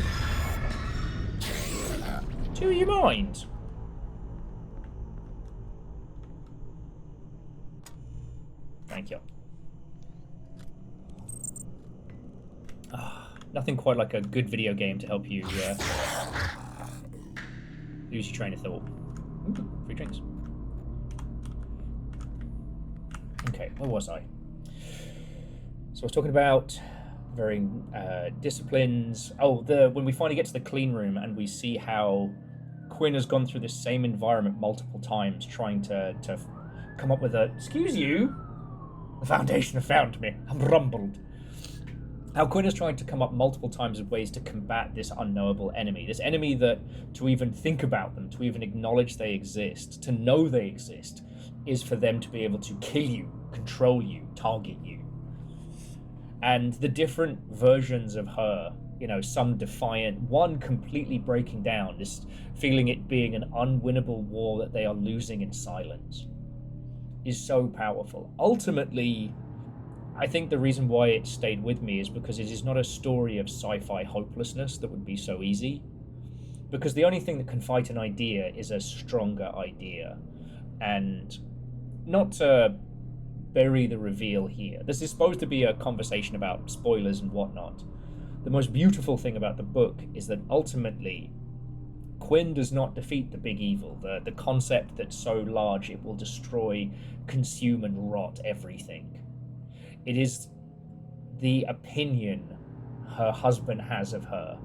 Do you mind? Thank you. Nothing quite like a good video game to help you lose your train of thought. Ooh, free drinks. Okay, where was I? So I was talking about varying disciplines. Oh, when we finally get to the clean room and we see how Quinn has gone through the same environment multiple times trying to come up with a... Excuse you? The Foundation have found me. I'm rumbled. How Quinn is trying to come up multiple times of ways to combat this unknowable enemy. This enemy that, to even think about them, to even acknowledge they exist, to know they exist, is for them to be able to kill you, control you, target you. And the different versions of her, you know, some defiant, one completely breaking down, just feeling it being an unwinnable war that they are losing in silence, is so powerful. Ultimately, I think the reason why it stayed with me is because it is not a story of sci-fi hopelessness that would be so easy. Because the only thing that can fight an idea is a stronger idea. And not to bury the reveal here. This is supposed to be a conversation about spoilers and whatnot. The most beautiful thing about the book is that ultimately Quinn does not defeat the big evil, the concept that's so large it will destroy, consume and rot everything. It is the opinion her husband has of her.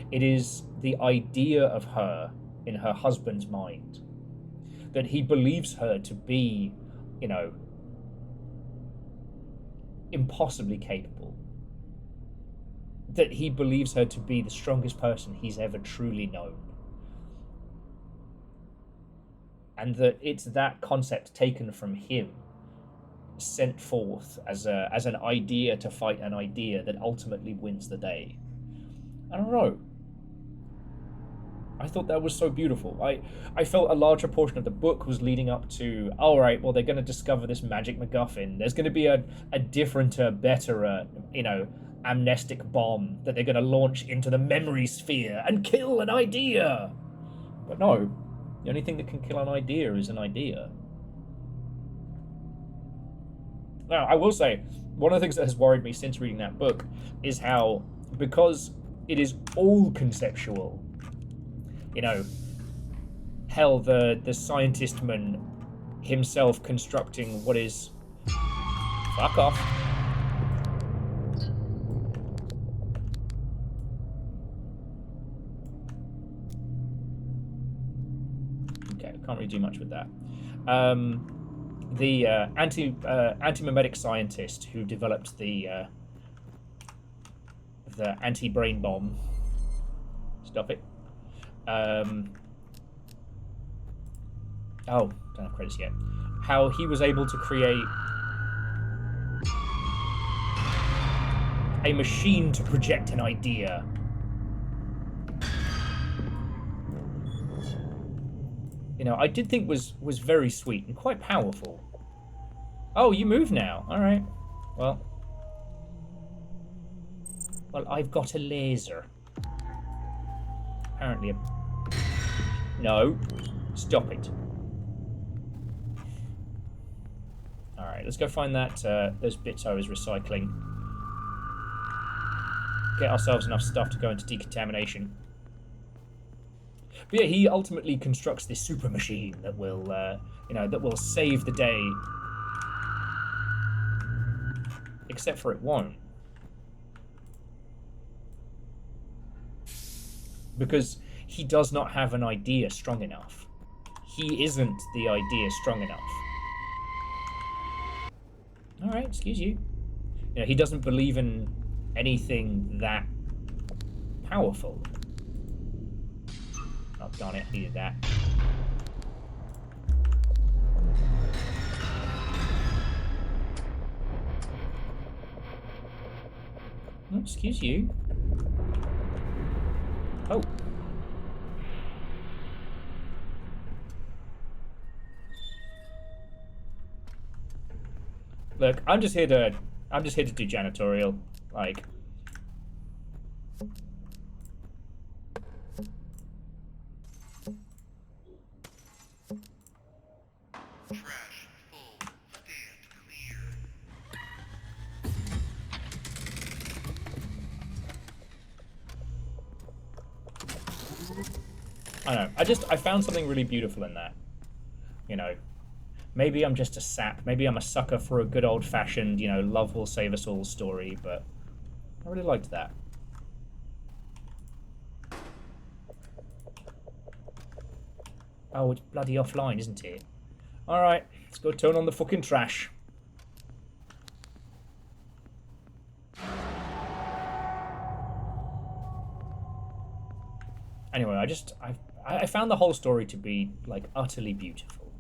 It is the idea of her in her husband's mind. That he believes her to be, you know, impossibly capable. That he believes her to be the strongest person he's ever truly known. And that it's that concept taken from him, sent forth as an idea to fight an idea that ultimately wins the day. I don't know. I thought that was so beautiful. I felt a larger portion of the book was leading up to, all right, well, they're going to discover this magic MacGuffin. There's going to be a different, better, you know, amnestic bomb that they're going to launch into the memory sphere and kill an idea. But no, the only thing that can kill an idea is an idea. Now, I will say, one of the things that has worried me since reading that book is how, because it is all conceptual, you know, hell, the scientist man himself constructing what is... Fuck off. Okay, can't really do much with that. the antimemetic scientist who developed the anti-brain bomb. Stop it. Oh, don't have credits yet. How he was able to create a machine to project an idea. You know, I did think was very sweet and quite powerful. Oh, you move now. All right. Well, I've got a laser. Apparently, no. Stop it. All right, let's go find that those bits I was recycling. Get ourselves enough stuff to go into decontamination. But yeah, he ultimately constructs this super machine that will, that will save the day. Except for it won't. Because he does not have an idea strong enough. He isn't the idea strong enough. Alright, excuse you. You know, he doesn't believe in anything that powerful. Oh, darn it, I needed that. Oh, excuse you. Oh. Look, I'm just here to do janitorial. Like, Trash full. Stand clear. I know. I found something really beautiful in that. You know, maybe I'm just a sap. Maybe I'm a sucker for a good old-fashioned, you know, love will save us all story, but I really liked that. Oh, it's bloody offline, isn't it? Alright, let's go turn on the fucking trash. Anyway, I found the whole story to be, like, utterly beautiful.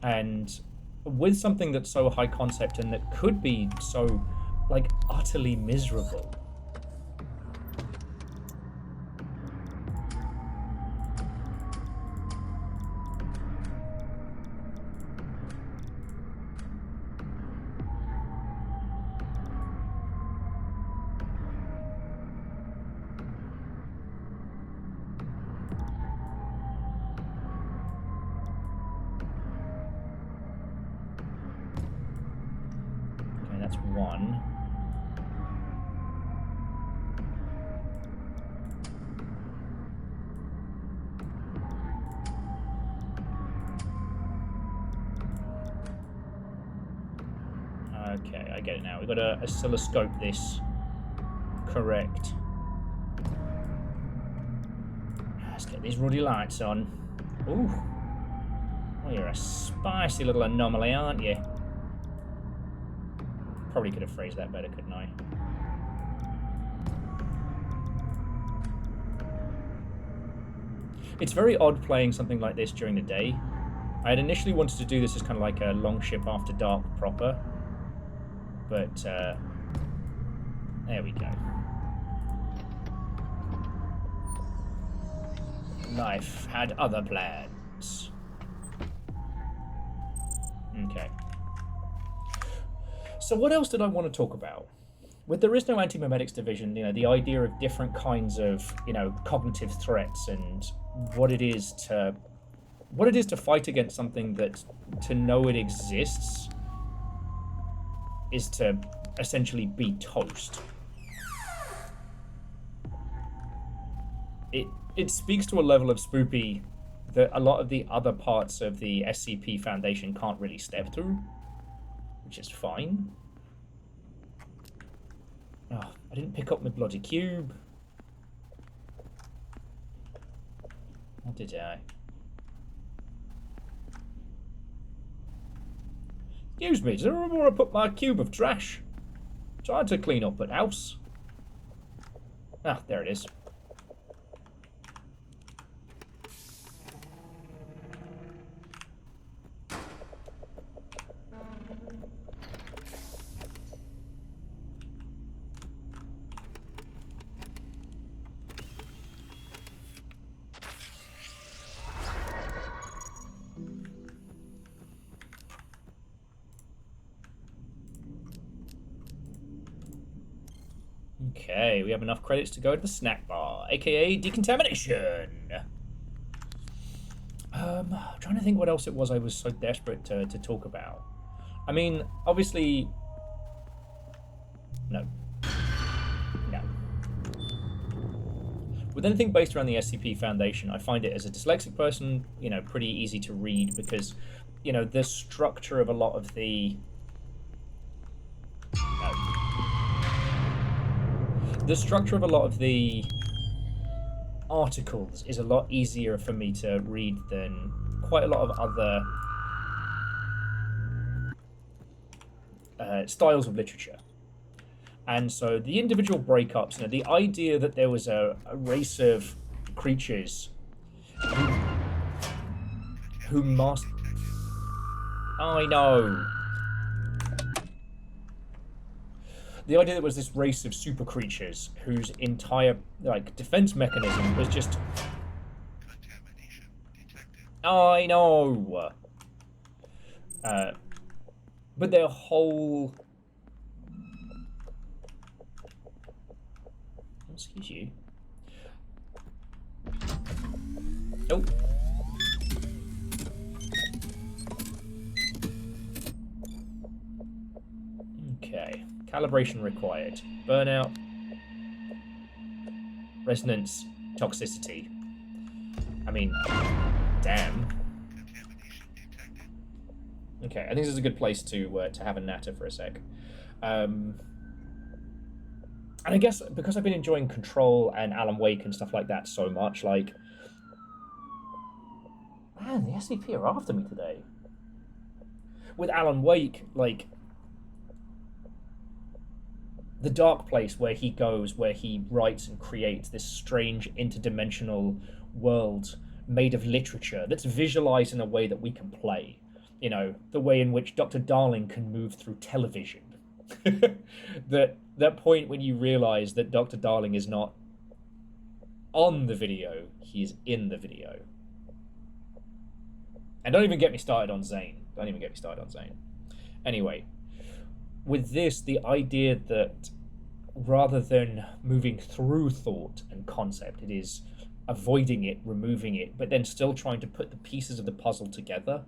And with something that's so high concept and that could be so, like, utterly miserable. That's one. Okay, I get it now. We've got to oscilloscope this. Correct. Let's get these ruddy lights on. Ooh. Oh, you're a spicy little anomaly, aren't you? Probably could have phrased that better, couldn't I? It's very odd playing something like this during the day. I had initially wanted to do this as kind of like a long ship after dark proper. But, there we go. Life had other plans. Okay. So what else did I want to talk about? With There Is No Antimemetics division, you know, the idea of different kinds of, you know, cognitive threats and what it is to fight against something that to know it exists is to essentially be toast. It speaks to a level of spoopy that a lot of the other parts of the SCP Foundation can't really step through, which is fine. Oh, I didn't pick up my bloody cube. Or did I? Excuse me, is there a room where I put my cube of trash? Trying to clean up at house. Ah, there it is. Okay, we have enough credits to go to the snack bar, aka decontamination. Trying to think what else it was I was so desperate to talk about. I mean, obviously, no. With anything based around the SCP Foundation, I find it as a dyslexic person, pretty easy to read because, the structure of a lot of the articles is a lot easier for me to read than quite a lot of other styles of literature. And so the individual breakups, the idea that there was a race of creatures who must... I know. The idea that there was this race of super creatures whose entire defense mechanism was just... I know. But their whole... Excuse you. Oh. Okay. Calibration required. Burnout. Resonance. Toxicity. I mean, damn. Okay, I think this is a good place to have a natter for a sec. And I guess because I've been enjoying Control and Alan Wake and stuff like that so much, man, the SCP are after me today. With Alan Wake, the dark place where he goes, where he writes and creates this strange interdimensional world made of literature that's visualized in a way that we can play. The way in which Dr. Darling can move through television. That point when you realize that Dr. Darling is not on the video, he is in the video. And don't even get me started on Zane. Anyway, with this, the idea that rather than moving through thought and concept, it is avoiding it, removing it, but then still trying to put the pieces of the puzzle together.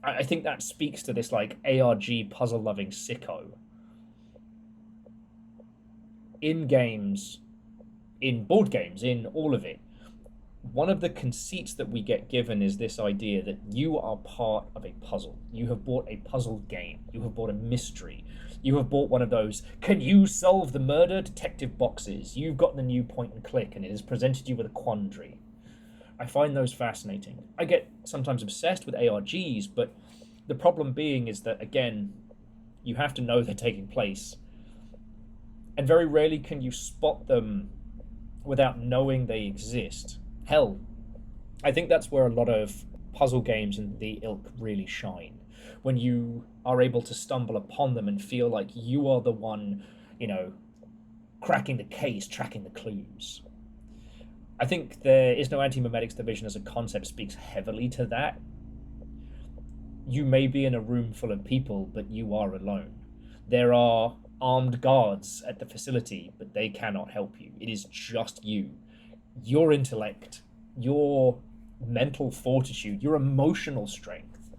I think that speaks to this ARG puzzle-loving sicko. In games, in board games, in all of it, one of the conceits that we get given is this idea that you are part of a puzzle. You have bought a puzzle game. You have bought a mystery. You have bought one of those, can you solve the murder detective boxes? You've got the new point and click and it has presented you with a quandary. I find those fascinating. I get sometimes obsessed with ARGs, but the problem being is that, again, you have to know they're taking place. And very rarely can you spot them without knowing they exist. Hell, I think that's where a lot of puzzle games and the ilk really shine. When you are able to stumble upon them and feel like you are the one, cracking the case, tracking the clues. I think there is no Antimemetics division as a concept speaks heavily to that. You may be in a room full of people, but you are alone. There are armed guards at the facility, but they cannot help you. It is just you. Your intellect, your mental fortitude, your emotional strength.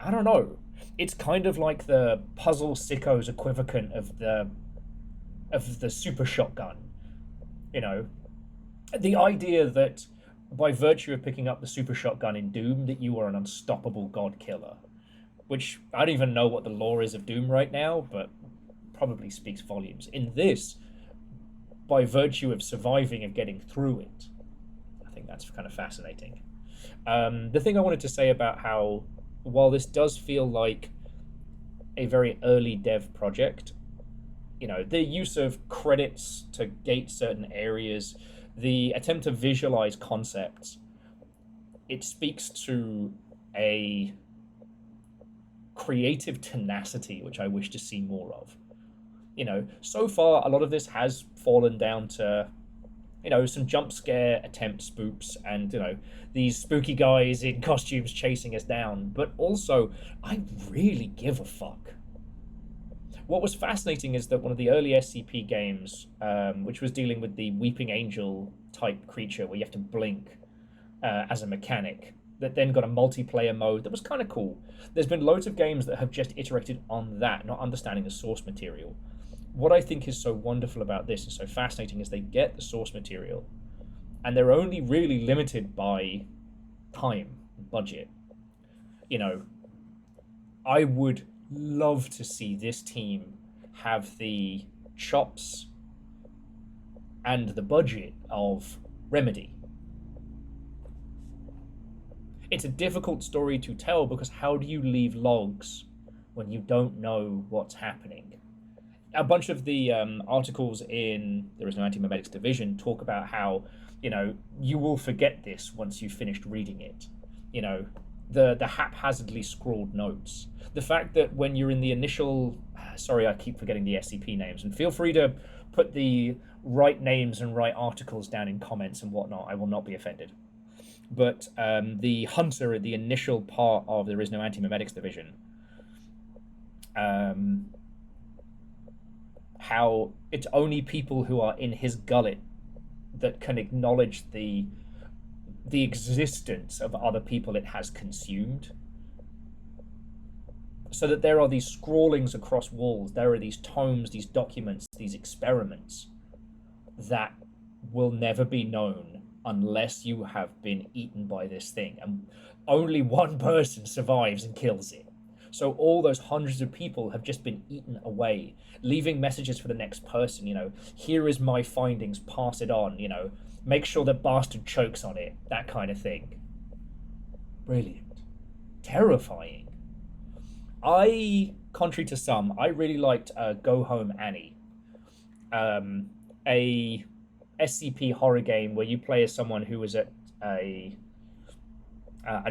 I don't know. It's kind of like the puzzle sicko's equivalent of the super shotgun. The idea that by virtue of picking up the super shotgun in Doom that you are an unstoppable god killer, which I don't even know what the lore is of Doom right now, but probably speaks volumes. In this, by virtue of surviving and getting through it, I think think that's kind of fascinating. The thing I wanted to say about how, while this does feel like a very early dev project, you know, the use of credits to gate certain areas, the attempt to visualize concepts, it speaks to a creative tenacity which I wish to see more of. You know, so far a lot of this has fallen down to, you know, some jump scare attempt spoops and, you know, these spooky guys in costumes chasing us down, but also I really give a fuck. What was fascinating is that one of the early SCP games, which was dealing with the Weeping Angel type creature where you have to blink as a mechanic, that then got a multiplayer mode that was kind of cool. There's been loads of games that have just iterated on that, not understanding the source material. What I think is so wonderful about this and so fascinating is they get the source material, and they're only really limited by time, budget. You know, I would love to see this team have the chops and the budget of Remedy. It's a difficult story to tell because how do you leave logs when you don't know what's happening? A bunch of the articles in There Is No Antimemetics Division talk about how, you know, you will forget this once you've finished reading it. You know, the haphazardly scrawled notes. The fact that when you're in the initial... Sorry, I keep forgetting the SCP names, and feel free to put the right names and right articles down in comments and whatnot. I will not be offended. But the hunter at the initial part of There Is No Antimemetics Division, how it's only people who are in his gullet that can acknowledge the existence of other people it has consumed. So that there are these scrawlings across walls, there are these tomes, these documents, these experiments that will never be known unless you have been eaten by this thing. And only one person survives and kills it. So all those hundreds of people have just been eaten away, leaving messages for the next person, you know, here is my findings, pass it on, you know, make sure the bastard chokes on it, that kind of thing. Brilliant. Terrifying. Contrary to some, I really liked Go Home Annie, a SCP horror game where you play as someone who was at an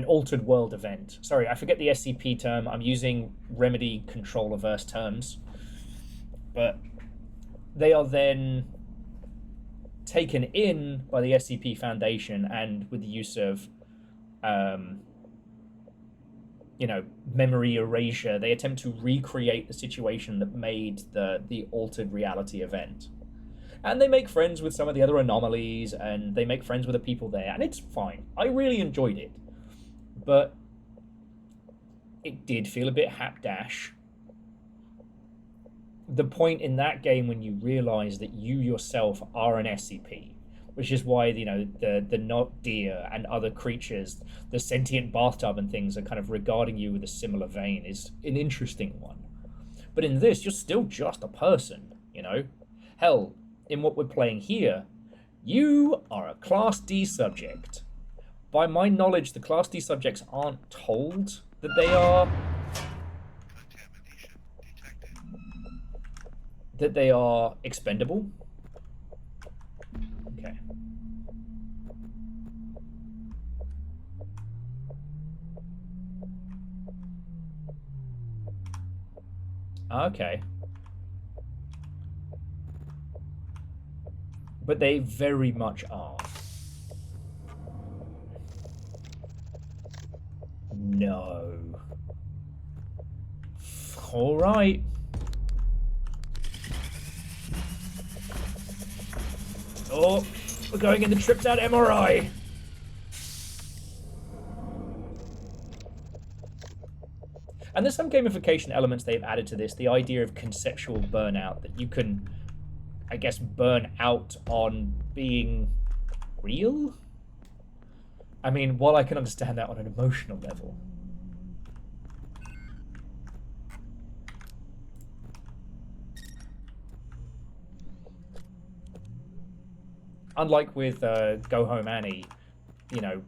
altered world event. Sorry, I forget the SCP term. I'm using Remedy control-averse terms. But they are then taken in by the SCP Foundation, and with the use of, you know, memory erasure, they attempt to recreate the situation that made the altered reality event. And they make friends with some of the other anomalies, and they make friends with the people there, and it's fine. I really enjoyed it. But it did feel a bit hapdash. The point in that game when you realize that you yourself are an SCP, which is why, you know, the not deer and other creatures, the sentient bathtub and things are kind of regarding you with a similar vein, is an interesting one. But in this, you're still just a person, you know? Hell, in what we're playing here, you are a Class D subject. By my knowledge, the Class D subjects aren't told that they are... that they are expendable. Okay. Okay. But they very much are. No. All right. Oh, we're going in the tripped out MRI. And there's some gamification elements they've added to this. The idea of conceptual burnout, that you can, I guess, burn out on being real? I mean, while I can understand that on an emotional level. Unlike with Go Home Annie, you know,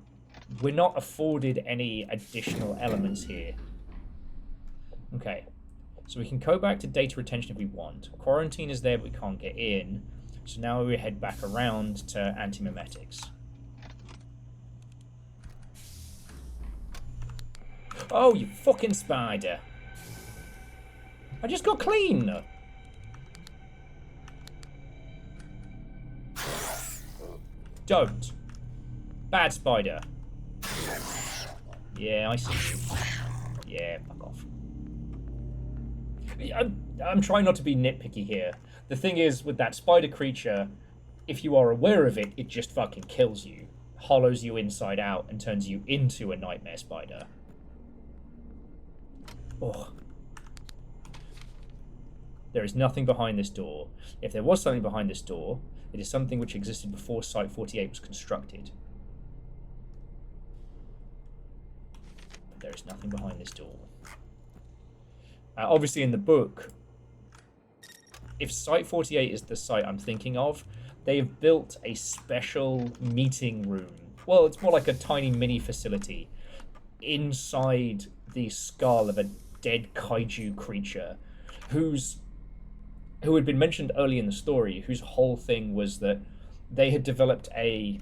we're not afforded any additional elements here. Okay, so we can go back to data retention if we want. Quarantine is there, but we can't get in. So now we head back around to Antimemetics. Oh, you fucking spider. I just got clean. Don't. Bad spider. Yeah, I see you. Yeah, fuck off. I'm trying not to be nitpicky here. The thing is, with that spider creature, if you are aware of it, it just fucking kills you, hollows you inside out, and turns you into a nightmare spider. Oh. There is nothing behind this door. If there was something behind this door, it is something which existed before Site-48 was constructed. But there is nothing behind this door. Obviously in the book, if Site-48 is the site I'm thinking of, they've built a special meeting room. Well, it's more like a tiny mini facility inside the skull of a dead kaiju creature who had been mentioned early in the story, whose whole thing was that they had developed a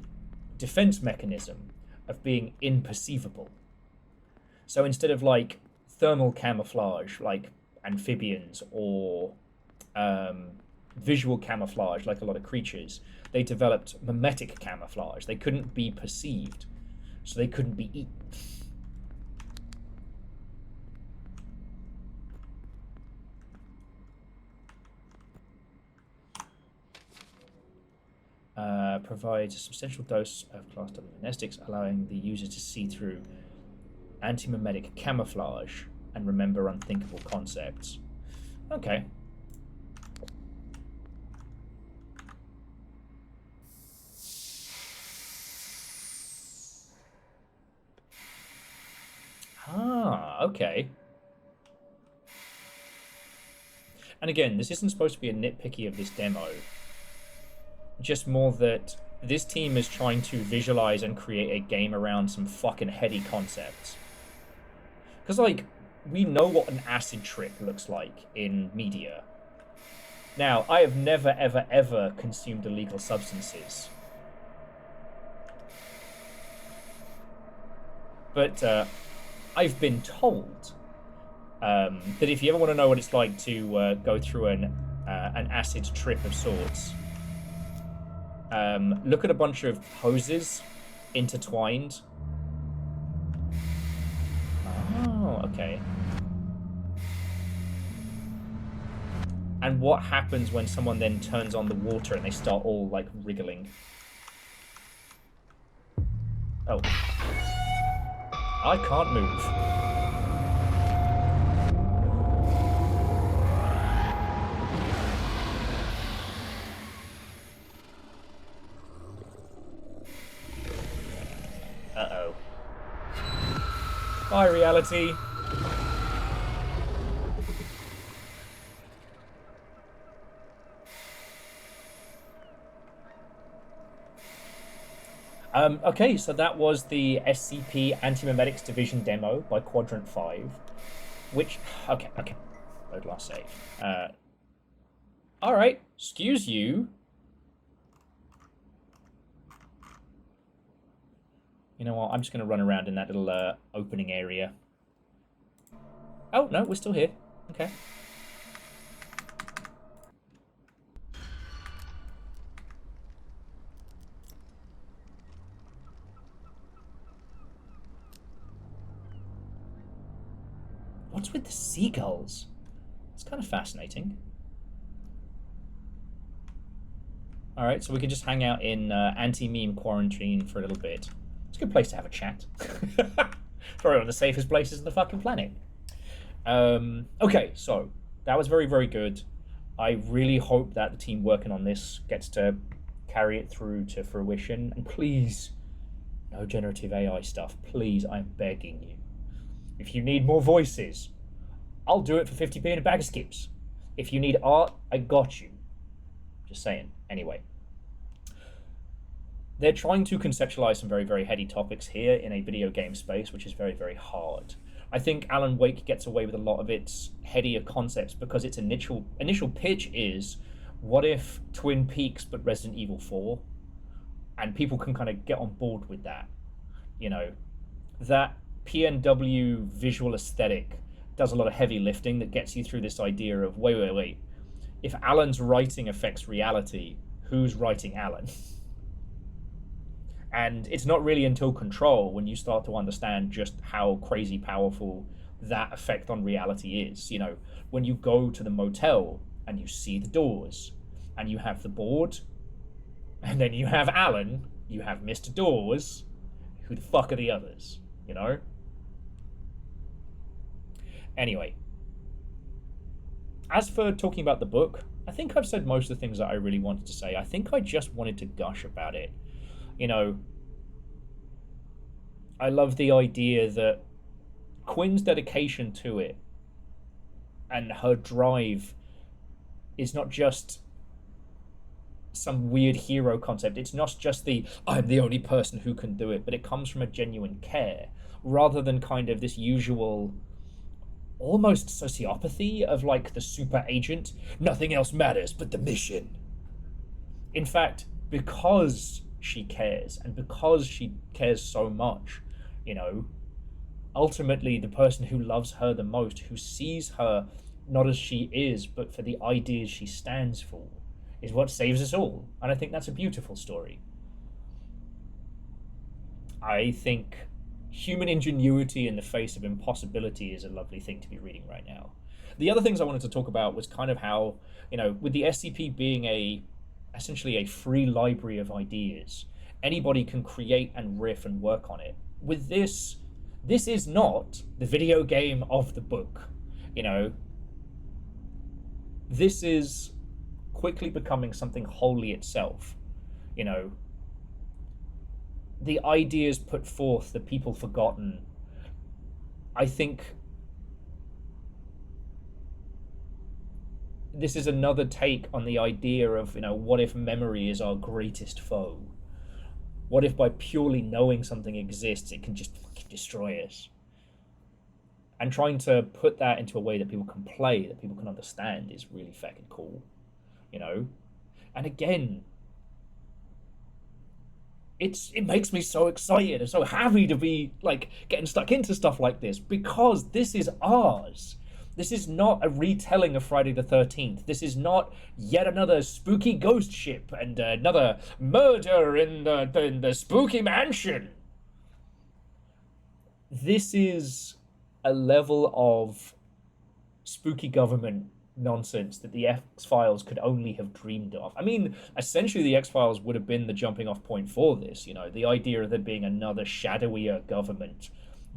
defense mechanism of being imperceivable. So instead of like thermal camouflage like amphibians or visual camouflage like a lot of creatures, they developed memetic camouflage. They couldn't be perceived, so they couldn't be eaten. Provides a substantial dose of Class W amnestics, allowing the user to see through antimemetic camouflage and remember unthinkable concepts. Okay. Ah, okay. And again, this isn't supposed to be a nitpicky of this demo. Just more that this team is trying to visualize and create a game around some fucking heady concepts. Because, like, we know what an acid trip looks like in media. Now, I have never, ever, ever consumed illegal substances. But I've been told that if you ever want to know what it's like to go through an acid trip of sorts, look at a bunch of hoses intertwined. Oh, okay. And what happens when someone then turns on the water and they start all, like, wriggling? Oh. I can't move. Uh-oh. Bye, reality. Okay, so that was the SCP Antimemetics Division demo by Quadrant 5, which... Okay. Load last save. Alright, excuse you. You know what, I'm just going to run around in that little opening area. Oh, no, we're still here. Okay. What's with the seagulls? It's kind of fascinating. Alright, so we can just hang out in anti-meme quarantine for a little bit. It's a good place to have a chat. Probably one of the safest places on the fucking planet. Okay, so that was very, very good. I really hope that the team working on this gets to carry it through to fruition. And please, no generative AI stuff. Please, I'm begging you. If you need more voices, I'll do it for 50p and a bag of skips. If you need art, I got you. Just saying. Anyway. they're trying to conceptualize some very, very heady topics here in a video game space, which is very, very hard. I think Alan Wake gets away with a lot of its headier concepts because its initial pitch is, what if Twin Peaks but Resident Evil 4? And people can kind of get on board with that. You know, that PNW visual aesthetic does a lot of heavy lifting that gets you through this idea of, wait. If Alan's writing affects reality, who's writing Alan? And it's not really until Control when you start to understand just how crazy powerful that effect on reality is. You know, when you go to the motel and you see the doors, and you have the board, and then you have Alan, you have Mr. Dawes, who the fuck are the others, you know? Anyway, as for talking about the book, I think I've said most of the things that I really wanted to say. I think I just wanted to gush about it. You know, I love the idea that Quinn's dedication to it and her drive is not just some weird hero concept. It's not just the, I'm the only person who can do it, but it comes from a genuine care, rather than kind of this usual almost sociopathy of like the super agent, nothing else matters but the mission. In fact, because she cares, and because she cares so much, you know, ultimately the person who loves her the most, who sees her not as she is, but for the ideas she stands for, is what saves us all. And I think that's a beautiful story. I think human ingenuity in the face of impossibility is a lovely thing to be reading right now. The other things I wanted to talk about was kind of how, you know, with the SCP being essentially a free library of ideas, anybody can create and riff and work on it. With this is not the video game of the book, you know. This is quickly becoming something wholly itself, you know. The ideas put forth, the people forgotten, I think this is another take on the idea of, you know, what if memory is our greatest foe? What if by purely knowing something exists, it can just fucking destroy us? And trying to put that into a way that people can play, that people can understand, is really fucking cool, you know? And again, it makes me so excited and so happy to be, like, getting stuck into stuff like this, because this is ours. This is not a retelling of Friday the 13th. This is not yet another spooky ghost ship and another murder in the spooky mansion. This is a level of spooky government nonsense that the X-Files could only have dreamed of. I mean, essentially the X-Files would have been the jumping off point for this, you know, the idea of there being another shadowier government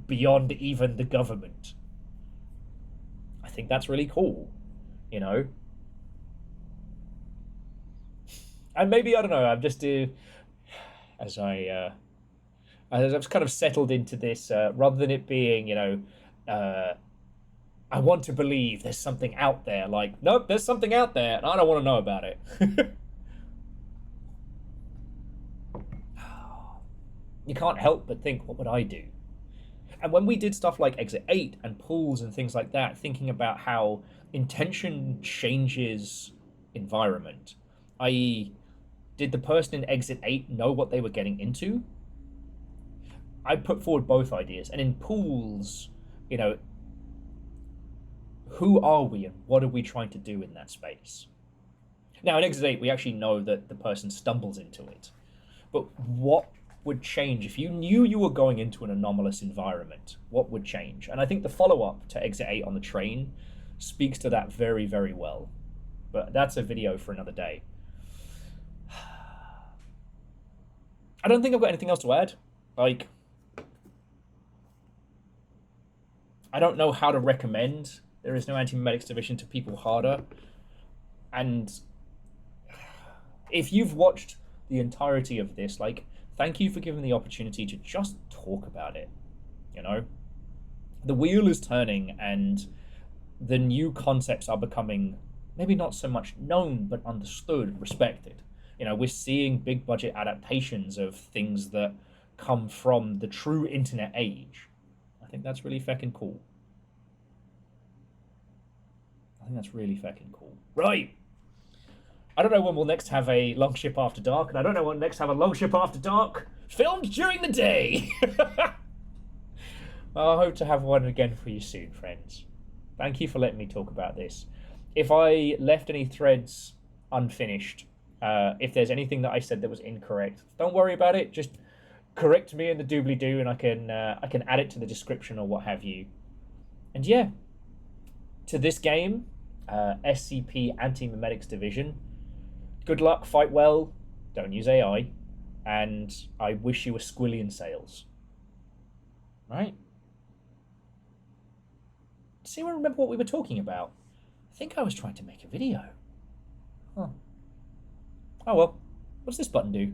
beyond even the government. I think that's really cool, you know? And maybe, I don't know, I'm just, as I've kind of settled into this, rather than it being, you know, I want to believe there's something out there, like, nope, there's something out there, and I don't want to know about it. You can't help but think, what would I do? And when we did stuff like Exit 8 and pools and things like that, thinking about how intention changes environment, i.e., did the person in Exit 8 know what they were getting into? I put forward both ideas. And in pools, you know, who are we and what are we trying to do in that space? Now, in Exit 8, we actually know that the person stumbles into it. But what would change if you knew you were going into an anomalous environment? What would change? And I think the follow-up to Exit 8 on the train speaks to that very, very well. But that's a video for another day. I don't think I've got anything else to add. Like, I don't know how to recommend There Is No Antimemetics Division to people harder. And if you've watched the entirety of this, like, thank you for giving the opportunity to just talk about it, you know? The wheel is turning and the new concepts are becoming maybe not so much known, but understood, respected. You know, we're seeing big budget adaptations of things that come from the true internet age. I think that's really fucking cool. I think that's really fucking cool. Right. I don't know when we'll next have a Long Ship After Dark, and I don't know when next have a Long Ship After Dark filmed during the day. I hope to have one again for you soon, friends. Thank you for letting me talk about this. If I left any threads unfinished, if there's anything that I said that was incorrect, don't worry about it. Just correct me in the doobly-doo, and I can add it to the description or what have you. And yeah, to this game, SCP Antimemetics Division, good luck, fight well, don't use AI, and I wish you a squillion sales. Right? Does anyone remember what we were talking about? I think I was trying to make a video. Huh. Oh well, what's this button do?